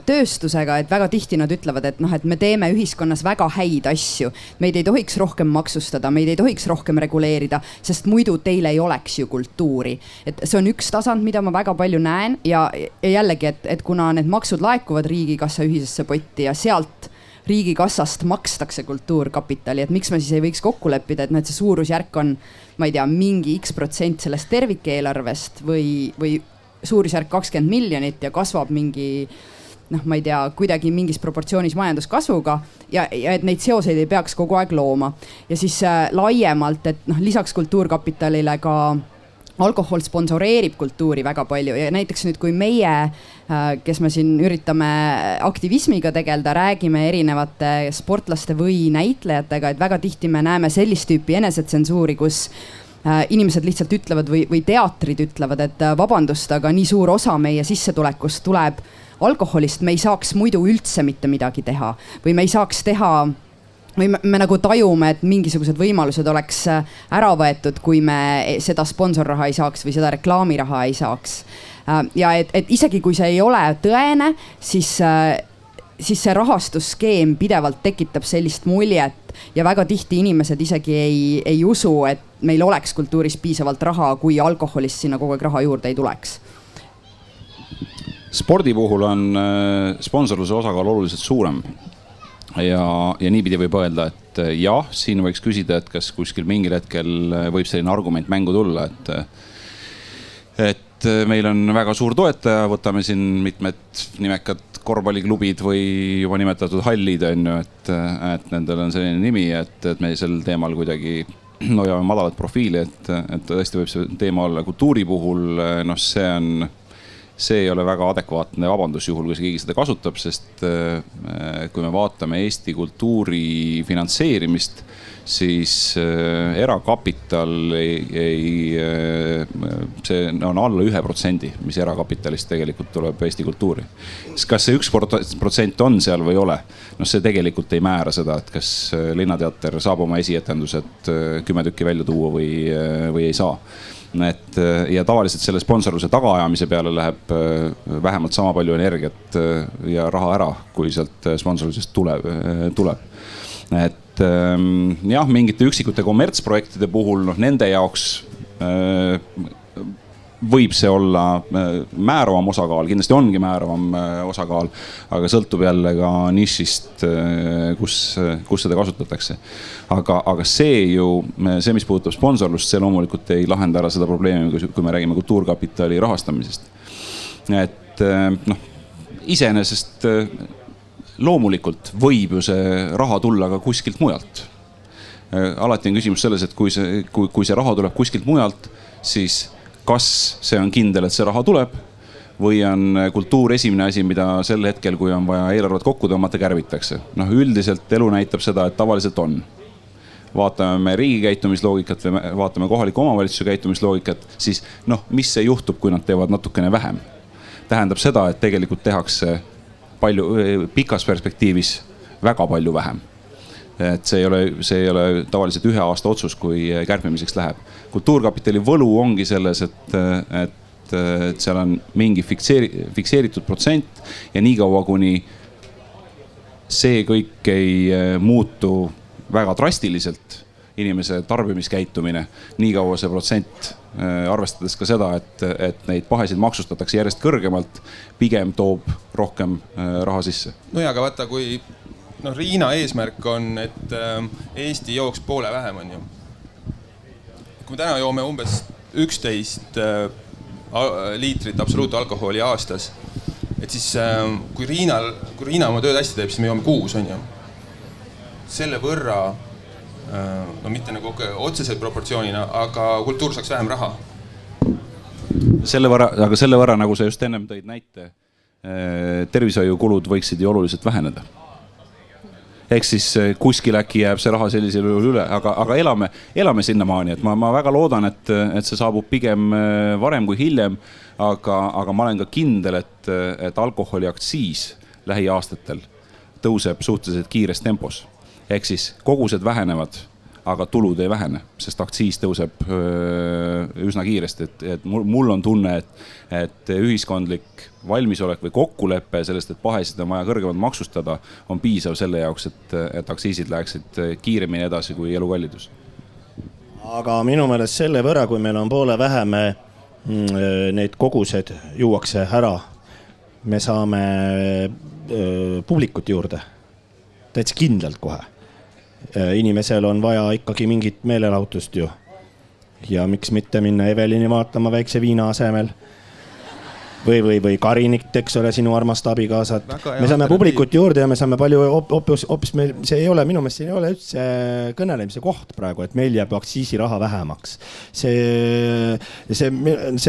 tööstusega, et väga tihti nad ütlevad, et me teeme ühiskonnas väga häid asju. Meid ei tohiks rohkem maksustada, meid ei tohiks rohkem reguleerida, sest muidu teil ei oleks ju kultuuri. Et see on üks tasand, mida ma väga palju näen ja jällegi, et kuna need maksud laekuvad riigikassa ühisesse potti ja sealt riigikassast makstakse kultuurkapitali, et miks me siis ei võiks kokku leppida, et see suurusjärk on, ma ei tea, mingi X% sellest tervikeelarvest või suurusjärk 20 miljonit ja kasvab mingi, ma ei tea, kuidagi mingis proportsioonis majanduskasvuga ja et neid seoseid ei peaks kogu aeg looma. Ja siis laiemalt, et lisaks kultuurkapitalile ka alkohol sponsoreerib kultuuri väga palju ja näiteks nüüd, kui meie, kes me siin üritame aktivismiga tegelda, räägime erinevate sportlaste või näitlejatega, et väga tihti me näeme sellist tüüpi enesetsensuuri, kus inimesed lihtsalt ütlevad või teatrid ütlevad, et vabandust, aga nii suur osa meie sissetulekust tuleb alkoholist, me ei saaks muidu üldse mitte midagi teha või me ei saaks teha või me nagu tajume, et mingisugused võimalused oleks ära võetud, kui me seda sponsorraha ei saaks või seda reklaamiraha ei saaks. Ja et isegi kui see ei ole tõene, siis see rahastusskeem pidevalt tekitab sellist muljet ja väga tihti inimesed isegi ei usu, et meil oleks kultuuris piisavalt raha, kui alkoholist sinna kogu aeg raha juurde ei tuleks. Spordi puhul on sponsorluse osakaal oluliselt suurem ja niipidi võib öelda, et jah, siin võiks küsida, et kas kuskil mingil hetkel võib selline argument mängu tulla, et meil on väga suur toetaja, võtame siin mitmed nimekad korvpalliklubid või juba nimetatud hallid, et nendel on selline nimi, et me sel teemal kuidagi hoiame madalat profiili, et tõesti võib see teema olla kultuuri puhul, see ei ole väga adekvaatne vabandus juhul, kui keegi seda kasutab, sest kui me vaatame Eesti kultuuri finantseerimist, siis erakapital see on alla 1%, mis erakapitalist tegelikult tuleb Eesti kultuuri. Kas see 1% on seal või ei ole? See tegelikult ei määra seda, et kas Linnateater saab oma esietendused 10 tükki välja tuua või ei saa. Ja tavaliselt selle sponsorluse tagaajamise peale läheb vähemalt sama palju energiat ja raha ära, kui sealt sponsorlusest tuleb. Jah, mingite üksikute kommertsprojektide puhul, nende jaoks võib see olla määravam osakaal, kindlasti ongi määravam osakaal, aga sõltub jälle ka nišist, kus seda kasutatakse. Aga see ju, see, mis puudutab sponsorlust, see loomulikult ei lahenda ära seda probleemi, kui me räägime kultuurkapitali rahastamisest. Et iseenesest loomulikult võib ju see raha tulla ka kuskilt mujalt. Alati on küsimus selles, et kui see raha tuleb kuskilt mujalt, siis kas see on kindel, et see raha tuleb või on kultuur esimene asi, mida sel hetkel, kui on vaja eelarvet kokku tõmmata, kärbitakse. Üldiselt elu näitab seda, et tavaliselt on. Vaatame me riigi käitumisloogikat või vaatame kohaliku omavalitsuse käitumisloogikat, siis mis see juhtub, kui nad teevad natukene vähem? Tähendab seda, et tegelikult tehakse pikas perspektiivis väga palju vähem. Et see ei ole tavaliselt 1 aasta otsus, kui kärpimiseks läheb. Kultuurkapitali võlu ongi selles, et seal on mingi fikseeritud protsent ja nii kaua, kuni see kõik ei muutu väga drastiliselt, inimese tarbimiskäitumine, nii kaua see protsent, arvestades ka seda, et neid pahesid maksustatakse järjest kõrgemalt, pigem toob rohkem raha sisse. Ja aga vaata, kui Riina eesmärk on, et Eesti jooks poole vähem on ju. Kui me täna joome umbes 11 liitrit absoluutalkoholi aastas, et siis kui Riina oma tööd hästi teeb, siis me joome 6 on ju. Selle võrra, mitte nagu otseselt proportsioonina, aga kultuur saaks vähem raha. Selle võrra, nagu sa just ennem tõid näite, tervishoiukulud võiksid ju oluliselt väheneda. Ehk siis kuskil äkki jääb see raha sellisel juhul üle, aga elame sinnamaani, et ma väga loodan, et see saabub pigem varem kui hiljem, aga ma olen ka kindel, et alkoholiaktsiis lähiaastatel tõuseb suhteliselt kiires tempos. Ehk siis kogused vähenevad, aga tulud ei vähene, sest aktsiis tõuseb üsna kiiresti. Et mul on tunne, et ühiskondlik valmisolek või kokkulepe sellest, et pahesid on vaja kõrgemalt maksustada, on piisav selle jaoks, et aktsiisid läheksid kiiremini edasi kui elukallidus. Aga minu meelest selle võrra, kui meil on poole vähem neid kogused juuakse ära, me saame publikut juurde. Täitsa kindlalt kohe. Inimesel on vaja ikkagi mingit meelelahutust ju. Ja miks mitte minna Evelini vaatama väikse viina asemel. Või Karinit, eks ole, sinu armast abikaasat. Me saame publikut juurde ja me saame palju hoopis see ei ole, minu meelest siin ei ole üldse kõnelemise koht praegu, et meil jääb aktsiisiraha vähemaks. See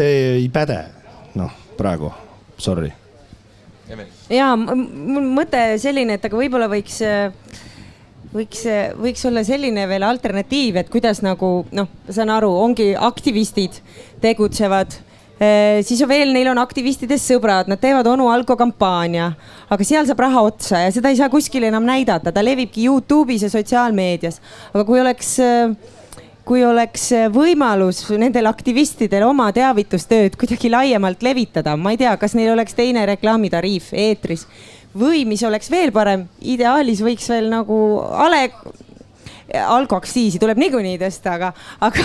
ei päde. Praegu, sorry. Ja mul mõte selline, et aga võib-olla võiks olla selline veel alternatiiv, et kuidas nagu, saan aru, ongi aktivistid tegutsevad, siis neil on aktivistidest sõbrad, nad teevad onu alko kampaania, aga seal saab raha otsa ja seda ei saa kuskil enam näidata, ta levibki YouTube'is ja sotsiaalmeedias. Aga kui oleks võimalus nendel aktivistidel oma teavitustööd kuidagi laiemalt levitada, ma ei tea, kas neil oleks teine reklaamitariif eetris või mis oleks veel parem, ideaalis võiks veel nagu alkoaktsiisi tuleb niikuinii tõsta, aga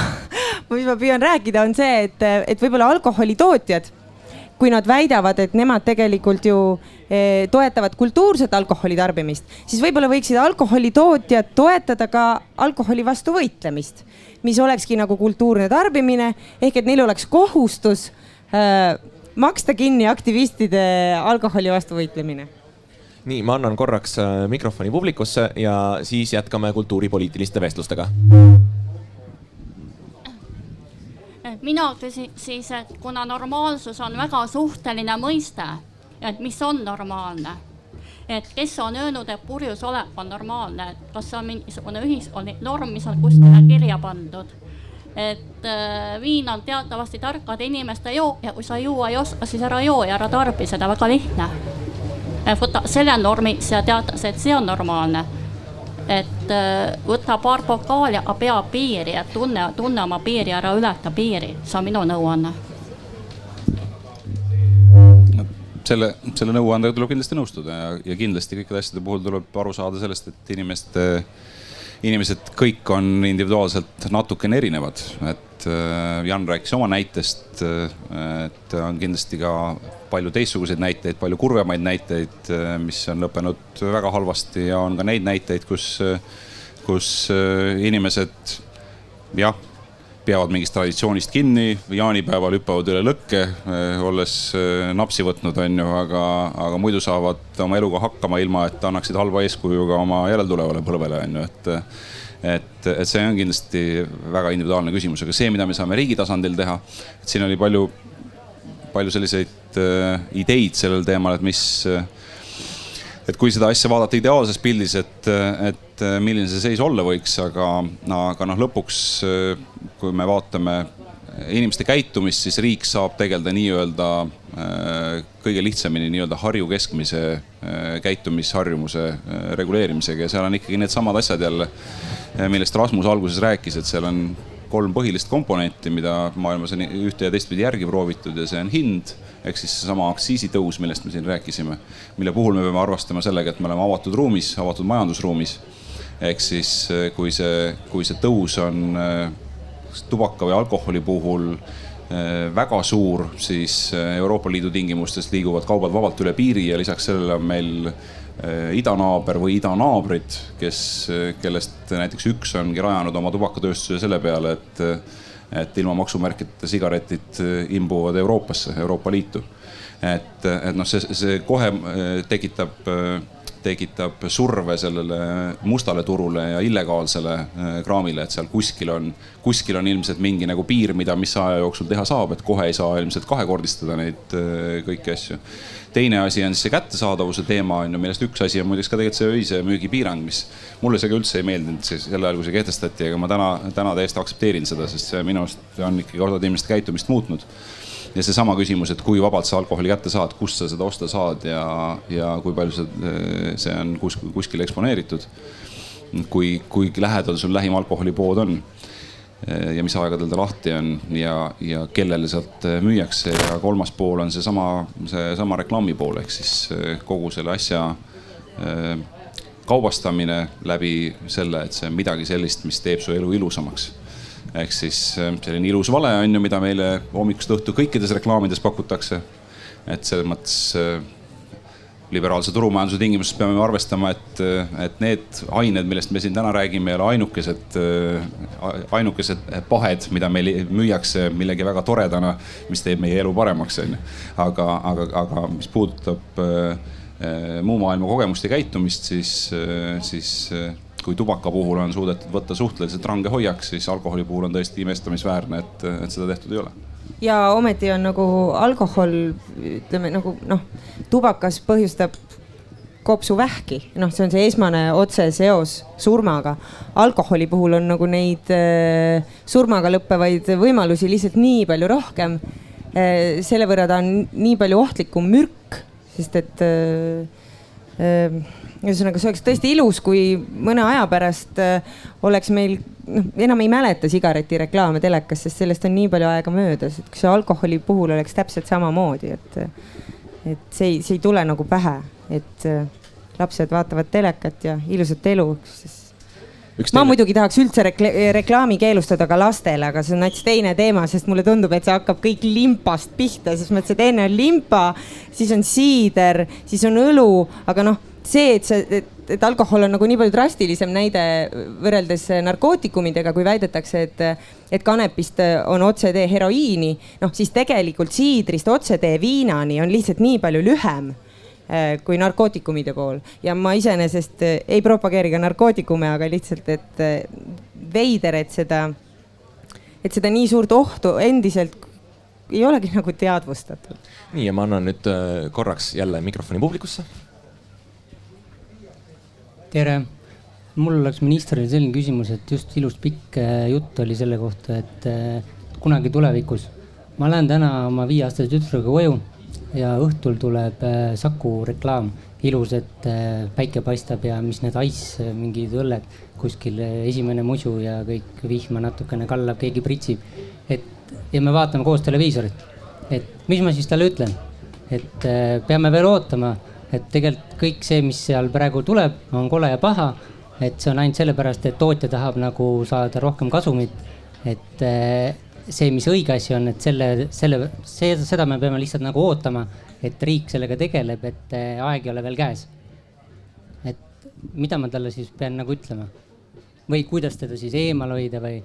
mis ma püüan rääkida on see, et võib-olla alkoholitootjad, kui nad väidavad, et nemad tegelikult ju toetavad kultuurset alkoholi tarbimist, siis võib-olla võiksid alkoholitootjad toetada ka alkoholi vastu võitlemist, mis olekski nagu kultuurne tarbimine, ehk et neil oleks kohustus maksta kinni aktivistide alkoholi vastu võitlemine. Nii, ma annan korraks mikrofoni publikusse ja siis jätkame kultuuripoliitiliste vestlustega. Mina küsin siis, et kuna normaalsus on väga suhteline mõiste, et mis on normaalne, et kes on öelnud, et purjus olek on normaalne, et kas on mingisugune ühiskondlik norm, mis on kuskile kirja pandud. Et viin on teatavasti tarkade inimeste joo ja kui sa juua ei oska, siis ära joo ja ära tarbi, seda väga lihtne. Võta selle normi ja teatas, et see on normaalne. Et võta paar pokaali ja pea piiri, et tunne oma piiri, ära ületa piiri. See on minu nõuanne. Selle nõuandega tuleb kindlasti nõustuda ja kindlasti kõikide asjade puhul tuleb aru saada sellest, et inimesed kõik on individuaalselt natukene erinevad. Et Jan rääkis oma näitest, et on kindlasti ka palju teistsuguseid näiteid, palju kurvemaid näiteid, mis on lõppenud väga halvasti ja on ka neid näiteid, kus inimesed peavad mingist traditsioonist kinni, jaanipäeval hüppavad üle lõkke, olles napsi võtnud, aga muidu saavad oma eluga hakkama ilma, et annaksid halba eeskuju ka oma järeltulevale põlvele. Et see on kindlasti väga individuaalne küsimus, aga see, mida me saame riigi tasandil teha, et siin oli palju selliseid ideid sellel teemal, et kui seda asja vaadata ideaalses pildis, et milline see seis olla võiks, aga lõpuks, kui me vaatame inimeste käitumist, siis riik saab tegeleda nii-öelda kõige lihtsamini nii-öelda Harju keskmise käitumisharjumuse reguleerimisega ja seal on ikkagi need samad asjad jälle, millest Rasmus alguses rääkis, et seal on 3 põhilist komponenti, mida maailmas on ühte ja teistpidi järgi proovitud ja see on hind, ehk siis sama aktsiisitõus, millest me siin rääkisime, mille puhul me peame arvestama sellega, et me oleme avatud ruumis, avatud majandusruumis. Ehk siis kui see tõus on tubaka või alkoholi puhul väga suur, siis Euroopa Liidu tingimustes liiguvad kaubad vabalt üle piiri ja lisaks sellele on meil idanaaber või idanaabrid, kellest näiteks üks ongi rajanud oma tubakatööstuse selle peale, et ilma maksumärkideta sigaretid imbuvad Euroopasse, Euroopa Liitu. Et see kohe tekitab surve sellele mustale turule ja illegaalsele kraamile, et seal kuskil on ilmselt mingi nagu piir, mis aja jooksul teha saab, et kohe ei saa ilmselt kahekordistada neid kõiki asju. Teine asi on see kättesaadavuse teema, millest üks asi on muideks ka tegelikult see öise müügipiirang, mis mulle see ka üldse ei meeldinud sel ajal, kui see kehtestati, aga ma täna täiesti aktsepteerin seda, sest see minu arust on ikkagi osad inimeste käitumist muutnud. Ja see sama küsimus, et kui vabalt sa alkoholi kätte saad, kust sa seda osta saad ja kui palju see on kuskil eksponeeritud, kui lähedal sul lähim alkoholipood on ja mis aegadel ta lahti on ja kellele sealt müüakse ja kolmas pool on see sama reklaami pool, ehk siis kogu selle asja kaubastamine läbi selle, et see on midagi sellist, mis teeb su elu ilusamaks. Ehk siis selline ilus vale on ju, mida meile hommikust õhtu kõikides reklaamides pakutakse. Et selles mõttes liberaalse turumajanduse tingimuses peame arvestama, et need ained, millest me siin täna räägime, ei ole ainukesed pahed, mida meil müüakse millegi väga toredana, mis teeb meie elu paremaks. Aga mis puudutab muu maailma kogemust ja käitumist, siis kui tubaka puhul on suudetud võtta suhteliselt range hoiak, siis alkoholi puhul on tõesti imestamisväärne, et seda tehtud ei ole. Ja ometi on nagu alkohol, ütleme nagu tubakas põhjustab kopsuvähki. See on see esmane otse seos surmaga. Alkoholi puhul on nagu neid surmaga lõppevaid võimalusi lihtsalt nii palju rohkem. Selle võrra ta on nii palju ohtlikum mürk, sest et ühesõnaga, see oleks tõesti ilus, kui mõne aja pärast oleks meil, enam ei mäleta sigaretireklaame telekas, sest sellest on nii palju aega möödas, et kui see alkoholi puhul oleks täpselt samamoodi, et see ei tule nagu pähe, et lapsed vaatavad telekat ja ilusat elu. Ma muidugi tahaks üldse reklaami keelustada ka lastele, aga see on näiteks teine teema, sest mulle tundub, et see hakkab kõik limpast pihta, sest mõtlesin, et enne on limpa, siis on siider, siis on õlu, aga see, et alkohol on nagu nii palju drastilisem näide võrreldes narkootikumidega, kui väidetakse, et kanepist on otsetee heroiini, siis tegelikult siidrist otsetee viinani on lihtsalt nii palju lühem kui narkootikumide pool. Ja ma iseenesest ei propageeri ka narkootikume, aga lihtsalt, et veider, et seda nii suurt ohtu endiselt ei olegi nagu teadvustatud. Nii, ja ma annan nüüd korraks jälle mikrofoni publikusse. Tere, mul oleks ministrile selline küsimus, et just ilus pikk jutt oli selle kohta, et kunagi tulevikus ma lähen täna oma 5-aastase tütrega koju ja õhtul tuleb Saku reklaam, ilus, et päike paistab ja mis need mingid õlled kuskil, esimene musu ja kõik vihma natukene kallab, keegi pritsib. Ja me vaatame koos televiisorit, et mis ma siis talle ütlen, et peame veel ootama, et tegelikult kõik see, mis seal praegu tuleb, on kole ja paha, et see on ainult sellepärast, et tootja tahab nagu saada rohkem kasumit, et see, mis õige asi on, et seda me peame lihtsalt nagu ootama, et riik sellega tegeleb, et aeg ei ole veel käes. Et mida ma talle siis pean nagu ütlema või kuidas teda siis eemal hoida või,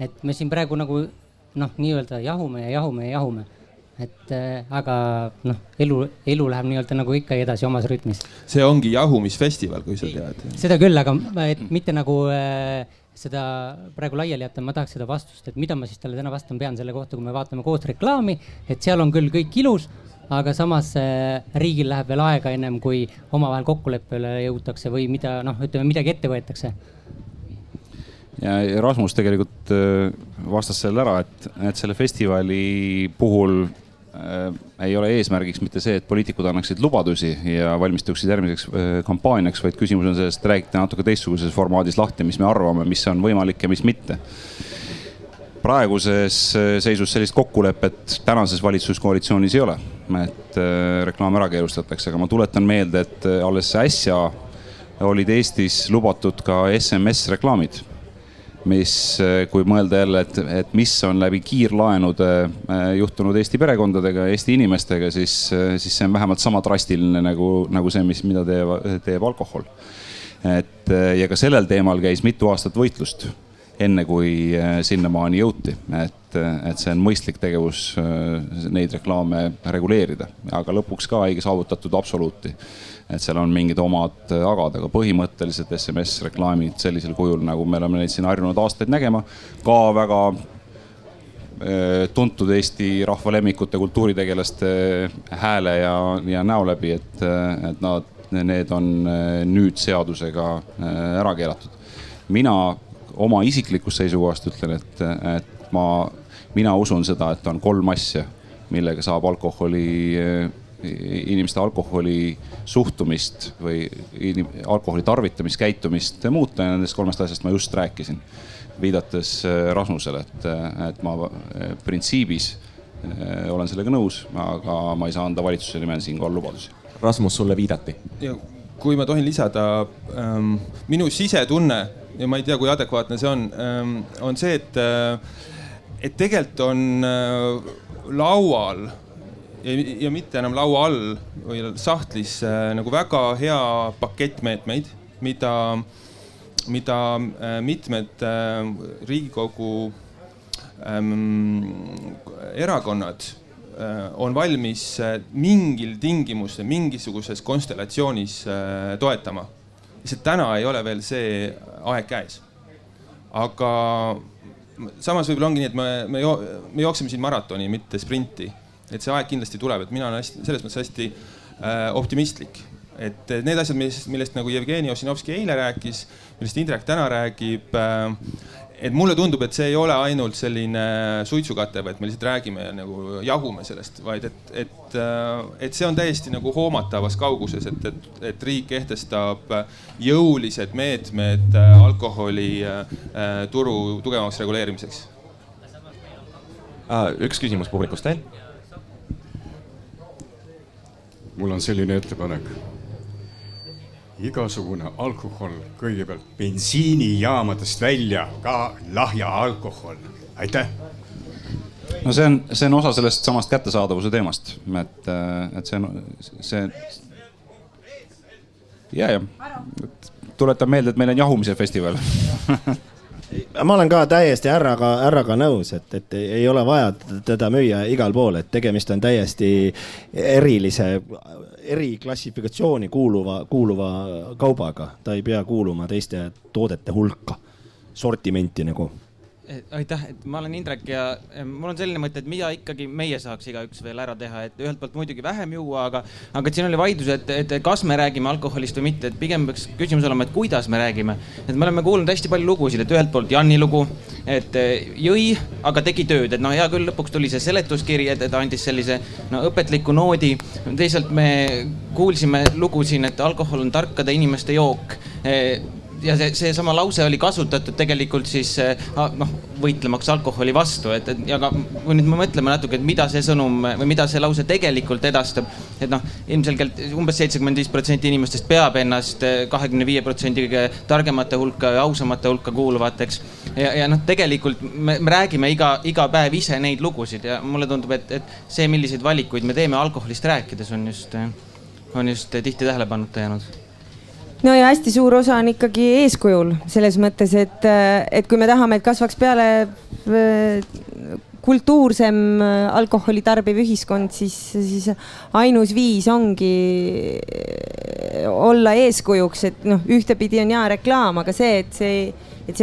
et me siin praegu nagu nii-öelda jahume. Et aga elu läheb nii-öelda nagu ikka edasi omas rütmis. See ongi jahumisfestival, kui sa tead. Seda küll, aga et mitte nagu seda praegu laiali jätta, ma tahaks seda vastust, et mida ma siis talle täna vastan pean selle kohta, kui me vaatame koos reklaami, et seal on küll kõik ilus, aga samas riigil läheb veel aega ennem, kui omavahel kokkuleppele jõutakse või mida, ütleme, midagi ette võetakse. Ja Rasmus tegelikult vastas sellele ära, et selle festivali puhul ei ole eesmärgiks mitte see, et poliitikud annaksid lubadusi ja valmistuksid järgmiseks kampaaniaks, vaid küsimus on sellest, räägite natuke teistsuguses formaadis lahti, mis me arvame, mis on võimalik ja mis mitte. Praeguses seisus sellist kokkulepet tänases valitsuskoalitsioonis ei ole, et reklaam ära keelustatakse, aga ma tuletan meelde, et alles äsja olid Eestis lubatud ka SMS-reklaamid, mis, kui mõelda jälle, et mis on läbi kiirlaenude juhtunud Eesti perekondadega, Eesti inimestega, siis see on vähemalt sama drastiline nagu see, mida teeb alkohol. Ja ka sellel teemal käis mitu aastat võitlust, enne kui sinnamaani jõuti, et see on mõistlik tegevus neid reklaame reguleerida, aga lõpuks ka ei saavutatud absoluuti. Et seal on mingid omad agad, aga põhimõtteliselt SMS-reklaamid sellisel kujul, nagu me oleme neid siin harjunud aastaid nägema, ka väga tuntud Eesti rahva lemmikute kultuuritegelaste hääle ja näo läbi, et need on nüüd seadusega ära keelatud. Mina oma isiklikust seisukohast ütlen, et mina usun seda, et on 3 asja, millega saab inimeste alkoholi suhtumist või alkoholi tarvitamiskäitumist muuta ja nendest 3 asjast ma just rääkisin, viidates Rasmusele, et ma printsiibis olen sellega nõus, aga ma ei saa anda valitsuse nimel siinkohal lubadusi. Rasmus, sulle viidati. Ja kui ma tohin lisada, minu sisetunne, ja ma ei tea, kui adekvaatne see on see, et tegelikult on laual ja mitte enam laua all või sahtlis nagu väga hea pakett meetmeid, mida mitmed Riigikogu erakonnad on valmis mingil tingimusel, mingisuguses konstellatsioonis toetama. Lihtsalt täna ei ole veel see aeg käes. Aga samas võib-olla ongi nii, et me jookseme siin maratoni, mitte sprinti. Et see aeg kindlasti tuleb, et mina olen selles mõttes hästi optimistlik. Et need asjad, millest nagu Jevgeni Ossinovski eile rääkis, millest Indrek täna räägib, et mulle tundub, et see ei ole ainult selline suitsukate, et me lihtsalt räägime ja nagu jahume sellest, vaid et see on täiesti nagu hoomatavas kauguses, et riik kehtestab jõulised meetmed alkoholi turu tugevamaks reguleerimiseks. Üks küsimus publikust veel. Mul on selline ettepanek. Igasugune alkohol kõigepealt bensiinijaamadest välja, ka lahja alkohol. Aitäh! No see on osa sellest samast kättesaadavuse teemast, et see ja. Tuletan meelde, et meil on jahumise festival. Ma olen ka täiesti härraga nõus, et ei ole vaja teda müüa igal pool, et tegemist on täiesti eriklassifikatsiooni kuuluva kaubaga. Ta ei pea kuuluma teiste toodete hulka, sortimenti nagu. Aitäh, et ma olen Indrek ja mul on selline mõte, et mida ikkagi meie saaks igaüks veel ära teha, et ühelt poolt muidugi vähem juua, aga siin oli vaidlus, et kas me räägime alkoholist või mitte, et pigem peaks küsimus olema, et kuidas me räägime. Et me oleme kuulnud hästi palju lugusid, et ühelt poolt Janni lugu, et jõi, aga tegi tööd, et hea küll, lõpuks tuli see seletuskiri, et ta andis sellise õpetliku noodi. Teisalt me kuulsime lugu siin, et alkohol on tarkade inimeste jook. ja seesama lause oli kasutatud tegelikult siis võitlemaks alkoholi vastu, et ja ka kui nüüd me mõtleme natuke, et mida see sõnum või mida see lause tegelikult edastab, et ilmselgelt umbes 75% inimestest peab ennast 25% kõige targemate hulka ja ausamate hulka kuuluvateks ja tegelikult me räägime iga päev ise neid lugusid ja mulle tundub, et see, milliseid valikuid me teeme alkoholist rääkides on just tihti tähelepanuta jäänud. No ja hästi suur osa on ikkagi eeskujul selles mõttes, et kui me tahame, et kasvaks peale kultuursem alkoholi tarbiv ühiskond, siis ainus viis ongi olla eeskujuks, et ühtepidi on hea reklaam, aga see, et see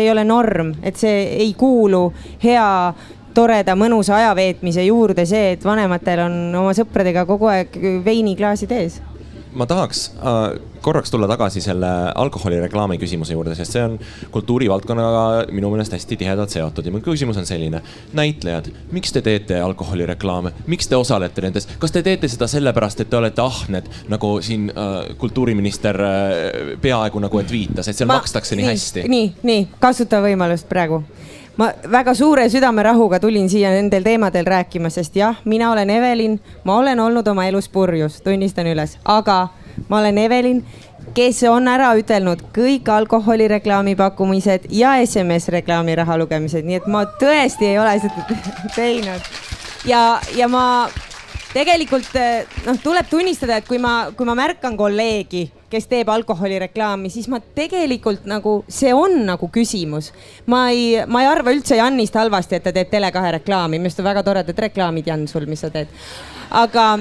ei ole norm, et see ei kuulu hea toreda mõnusa ajaveetmise juurde see, et vanematel on oma sõpradega kogu aeg veiniklaasid ees. Ma tahaks korraks tulla tagasi selle alkoholireklaami küsimuse juurde, sest see on kultuurivaldkonnaga minu meelest hästi tihedalt seotud ja mu küsimus on selline. Näitlejad, miks te teete alkoholireklaame? Miks te osalete nendes? Kas te teete seda sellepärast, et te olete ahned, nagu siin kultuuriminister peaaegu nagu et viitas, et seal makstakse nii hästi? Nii, kasuta võimalust praegu. Ma väga suure südamerahuga tulin siia nendel teemadel rääkima, sest jah, mina olen Evelin, ma olen olnud oma elus purjus, tunnistan üles, aga ma olen Evelin, kes on ära ütelnud kõik alkoholireklaami pakkumised ja SMS-reklaami raha lugemised, nii et ma tõesti ei ole seda teinud. Ja ma tegelikult tuleb tunnistada, et kui ma märkan kolleegi, kes teeb alkoholireklaami, siis ma tegelikult see on küsimus. Ma ei arva üldse Jannist halvasti, et ta teeb Tele2 reklaami. Minu arust on väga toredad reklaamid, Jan, sul, mis sa teed. Aga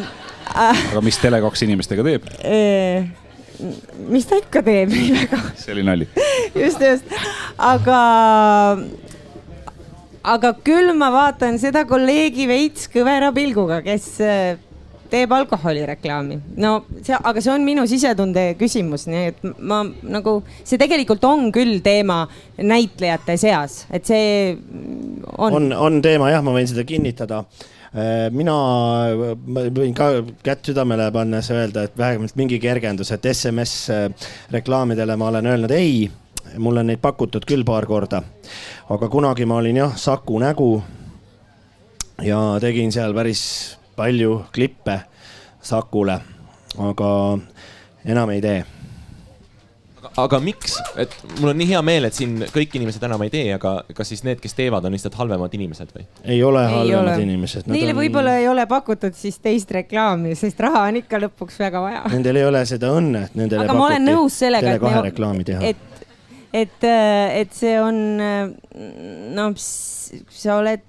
mis Tele2 inimestega teeb? Mis ta ikka teeb? See oli nali. Just. Aga küll ma vaatan seda kolleegi veits kõvera pilguga, kes teeb alkoholireklaami. Aga see on minu sisetunde küsimus, nii et see tegelikult on küll teema näitlejate seas, et see on teema, jah, ma võin seda kinnitada. Mina võin ka kätt südamele pannes öelda, et vähemalt mingi kergendus, et SMS-reklaamidele ma olen öelnud ei, mul on neid pakutud küll paar korda, aga kunagi ma olin Saku nägu ja tegin seal päris palju klippe Sakule, aga enam ei tee. Aga miks? Et mul on nii hea meel, et siin kõik inimesed enam ei tee, aga kas siis need, kes teevad, on lihtsalt halvemad inimesed või? Ei ole halvemad inimesed. Neile võib-olla ei ole pakutud siis teist reklaami, sest raha on ikka lõpuks väga vaja. Nendel ei ole seda õnne, et nendele aga ma olen nõus sellega, Tele2 reklaami teha. Et see on, sa oled,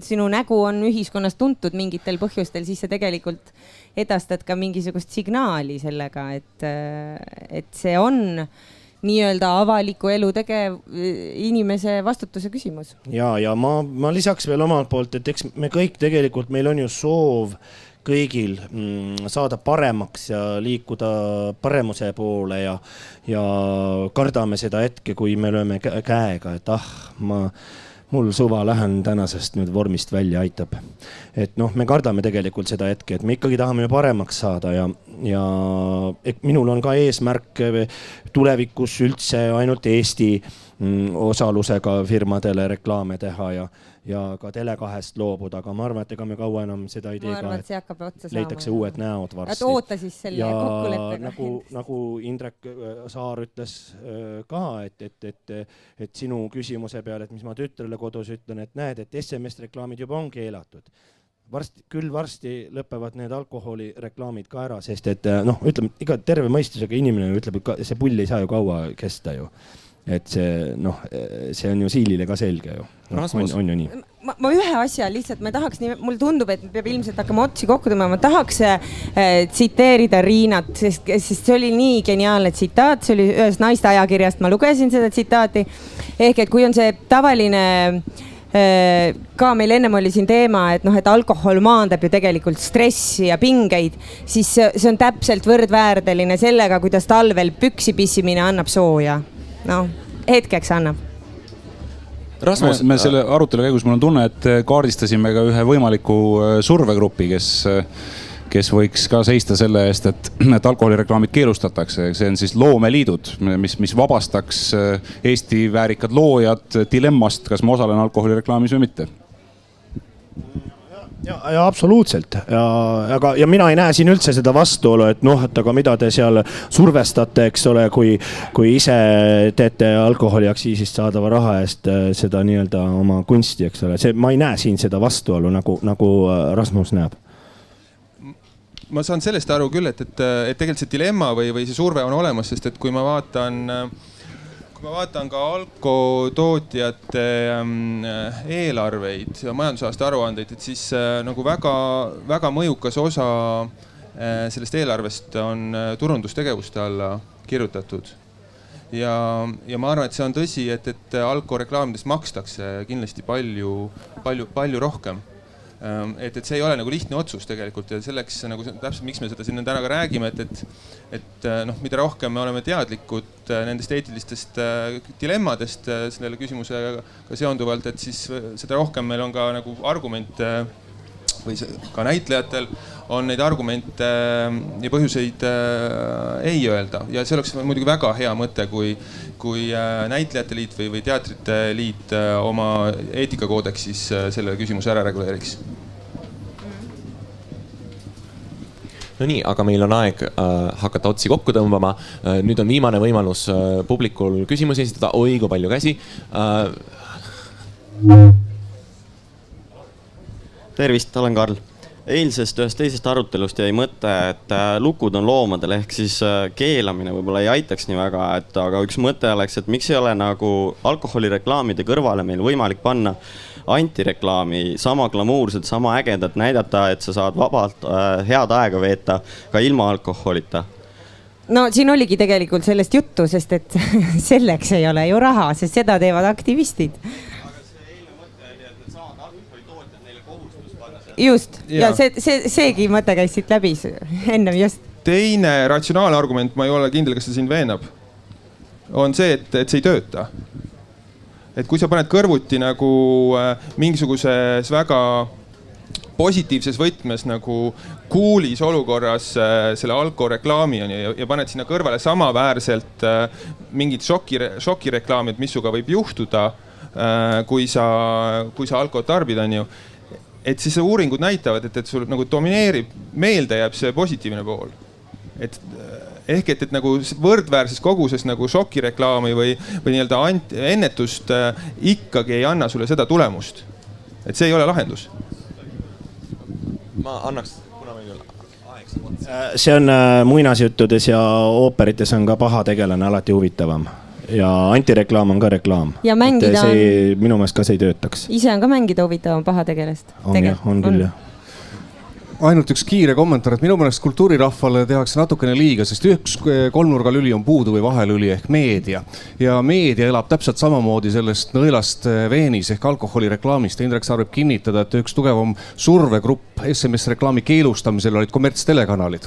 sinu nägu on ühiskonnas tuntud mingitel põhjustel, siis sa tegelikult edastad ka mingisugust signaali sellega, et see on nii-öelda avaliku elu tegev inimese vastutuse küsimus. Ja ma lisaks veel omalt poolt, et eks me kõik tegelikult, meil on ju soov kõigil saada paremaks ja liikuda paremuse poole ja kardame seda hetke, kui me lööme käega, et mul suva lähen tänasest nüüd vormist välja aitab. Et me kardame tegelikult seda hetke, et me ikkagi tahame ju paremaks saada ja minul on ka eesmärk tulevikus üldse ainult Eesti osalusega firmadele reklaame teha ja ka Tele2-st loobuda, aga ma arvan, et ega me kaua enam seda ei tee ka, et leitakse uued näod varsti. Oota siis selle kokkuleppega. Nagu Indrek Saar ütles ka, et sinu küsimuse peale, et mis ma tütrele kodus ütlen, et näed, et SMS-reklaamid juba on keelatud. Varsti lõpevad need alkoholireklaamid ka ära, sest et ütleme, iga terve mõistusega inimene ütleb, et see pull ei saa ju kaua kesta ju. Et see on ju siilile ka selge ju. On ju nii. Ma ühe asja lihtsalt, ma tahaks nii, mulle tundub, et peab ilmselt hakkama otsi kokku tõmbama. Ma tahaks tsiteerida Riinat, sest see oli nii geniaalne tsitaat, see oli ühes naiste ajakirjast, ma lugesin seda tsitaati. Ehk et kui on see tavaline, ka meil ennem oli siin teema, et alkohol maandab ju tegelikult stressi ja pingeid, siis see on täpselt võrdväärdeline sellega, kuidas talvel püksi pissimine annab sooja. Hetkeks annab. Rasmus, me selle arutelu käigus, mul on tunne, et kaardistasime ka ühe võimaliku survegrupi, kes kes võiks ka seista selle eest, et alkoholireklaamid keelustatakse. See on siis loomeliidud, mis vabastaks Eesti väärikad loojad dilemmast, kas ma osalen alkoholireklaamis või mitte. Ja absoluutselt ja mina ei näe siin üldse seda vastuolu, et noh, et aga mida te seal survestate, eks ole, kui ise teete alkoholiaktsiisist saadava raha eest seda nii-öelda oma kunsti, eks ole, ma ei näe siin seda vastuolu nagu Rasmus näeb. Ma saan sellest aru küll, et tegelikult see dilemma või see surve on olemas, sest et kui ma vaatan ka alkotootjate eelarveid ja majandusaasta aruandeid, et siis nagu väga mõjukas osa sellest eelarvest on turundustegevuste alla kirjutatud. Ja ma arvan, et see on tõsi, et alkoreklaamidest makstakse kindlasti palju rohkem. Et see ei ole nagu lihtne otsus tegelikult ja selleks nagu täpselt, miks me seda siin täna ka räägime, et mida rohkem me oleme teadlikud nendest eetilistest dilemmadest sellele küsimusega seonduvalt, et siis seda rohkem meil on ka nagu argumente või ka näitlejatel on neid argumente ja põhjuseid ei öelda. Ja see oleks muidugi väga hea mõte, kui näitlejate liit või teatrite liit oma eetikakoodeksis selle küsimuse ära reguleeriks. No nii, aga meil on aeg hakata otsi kokku tõmbama. Nüüd on viimane võimalus publikul küsimusi esitada. Oi, kui palju käsi. Tervist, olen Karl. Eilsest ühest teisest arutelust jäi mõte, et lukud on loomadel ehk siis keelamine võib-olla ei aitaks nii väga, aga üks mõte oleks, et miks ei ole nagu alkoholireklaamide kõrvale meil võimalik panna antireklaami, sama glamuurset, sama ägedat, näidata, et sa saad vabalt head aega veeta ka ilma alkoholita. No siin oligi tegelikult sellest juttu, sest et selleks ei ole ju raha, sest seda teevad aktivistid. Just, ja seegi mõte käis siit läbi ennem just. Teine ratsionaalne argument, ma ei ole kindel, kas see siin veenab, on see, et see ei tööta. Et kui sa paned kõrvuti nagu mingisuguses väga positiivses võtmes nagu kuulis olukorras selle alkoreklaami ja paned sinna kõrvale samaväärselt mingid šokireklaamid, mis suga võib juhtuda, kui sa alkohol tarbid, on ju. Et siis uuringud näitavad, et sul nagu domineerib, meelde jääb see positiivne pool. Ehk et nagu võrdväärses koguses nagu šokireklaami või nii-öelda ennetust ikkagi ei anna sulle seda tulemust. Et see ei ole lahendus. Ma annaks, kuna meil aeg. See on muinasjuttudes ja ooperites on ka paha tegelane alati huvitavam. Ja antireklaam on ka reklaam. Ja mängida see minu meelest ka see ei töötaks. Ise on ka mängida huvitavam paha tegelast. On küll jah. Ainult üks kiire kommentaar, et minu meelest kultuurirahvale tehakse natukene liiga, sest üks kolmnurgalüli on puudu või vahelüli ehk meedia. Ja meedia elab täpselt samamoodi sellest nõelast veenis ehk alkoholireklaamist. Indrek Saar võib kinnitada, et üks tugevam survegrupp SMS-reklaami keelustamisel olid kommertstelekanalid.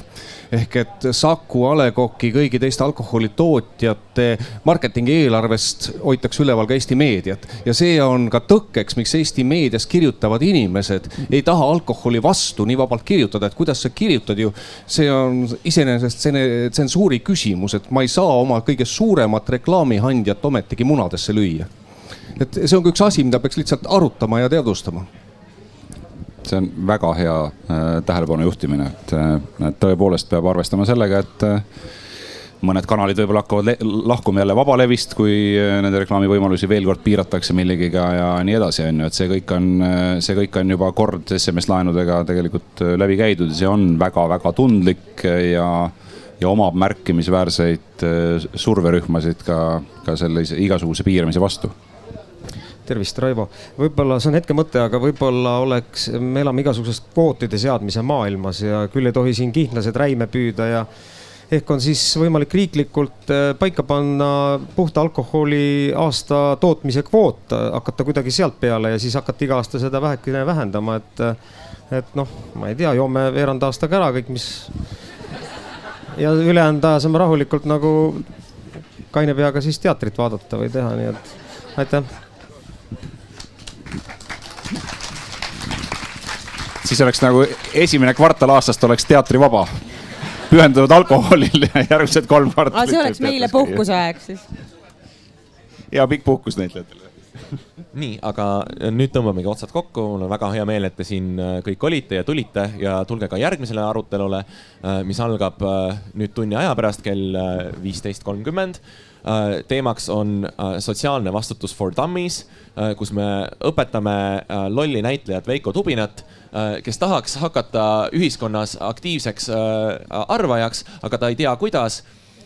Ehk et Saku, A. Le Coqi, kõigi teiste alkoholitootjate marketingi eelarvest hoitakse üleval ka Eesti meediat. Ja see on ka tõkkeks, miks Eesti meedias kirjutavad inimesed ei taha alkoholi vastu nii vabalt kirjutada, et kuidas sa kirjutad ju, see on iseenesest tsensuuri küsimus, et ma ei saa oma kõige suuremat reklaamihandjat ometigi munadesse lüüa. Et see on üks asi, mida peaks lihtsalt arutama ja teadvustama. See on väga hea tähelepanu juhtimine, et tõepoolest peab arvestama sellega, et mõned kanalid võib-olla hakkavad lahkuma jälle vabalevist, kui nende reklaamivõimalusi veel kord piiratakse milligiga ja nii edasi. Et see kõik on juba kord SMS-laenudega tegelikult läbi käidud. See on väga-väga tundlik ja omab märkimisväärseid surverühmasid ka sellise igasuguse piiramise vastu. Tervist, Raivo. Võib-olla see on hetke mõte, aga võib-olla me elame igasugusest kvootide seadmise maailmas ja küll ei tohi siin kihnlased räime püüda ja ehk on siis võimalik riiklikult paika panna puhta alkoholi aasta tootmise kvoot, hakata kuidagi sealt peale ja siis hakata iga aasta seda vähekene vähendama, et noh, ma ei tea, joome veerand aastaga ära kõik, mis ja ülejäänud aja saame rahulikult nagu kaine peaga siis teatrit vaadata või teha, nii et aitäh. siis oleks nagu esimene kvartal aastast oleks teatrivaba. Pühendunud alkoholil järgmised 3 kvartalit. See oleks meile puhkuseaeg siis. Ja pikk puhkus näitlejatele. Nii, aga nüüd tõmbamegi otsad kokku. Mul on väga hea meel, et te siin kõik olite ja tulite ja tulge ka järgmisele arutelule, mis algab nüüd tunni aja pärast kell 15.30. Teemaks on sotsiaalne vastutus for dummies, kus me õpetame lolli näitlejat Veiko Tubinat, kes tahaks hakata ühiskonnas aktiivseks arvajaks, aga ta ei tea, kuidas.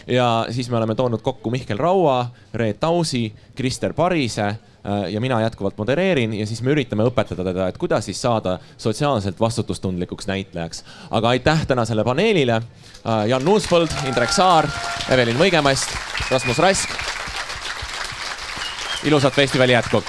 Ja siis me oleme toonud kokku Mihkel Raua, Reet Tausi, Krister Parise ja mina jätkuvalt modereerin ja siis me üritame õpetada teda, et kuidas siis saada sotsiaalselt vastutustundlikuks näitlejaks. Aga aitäh tänasele paneelile. Jan Nuuspõld, Indrek Saar, Evelin Võigemast, Rasmus Rask. Ilusat festivali jätku!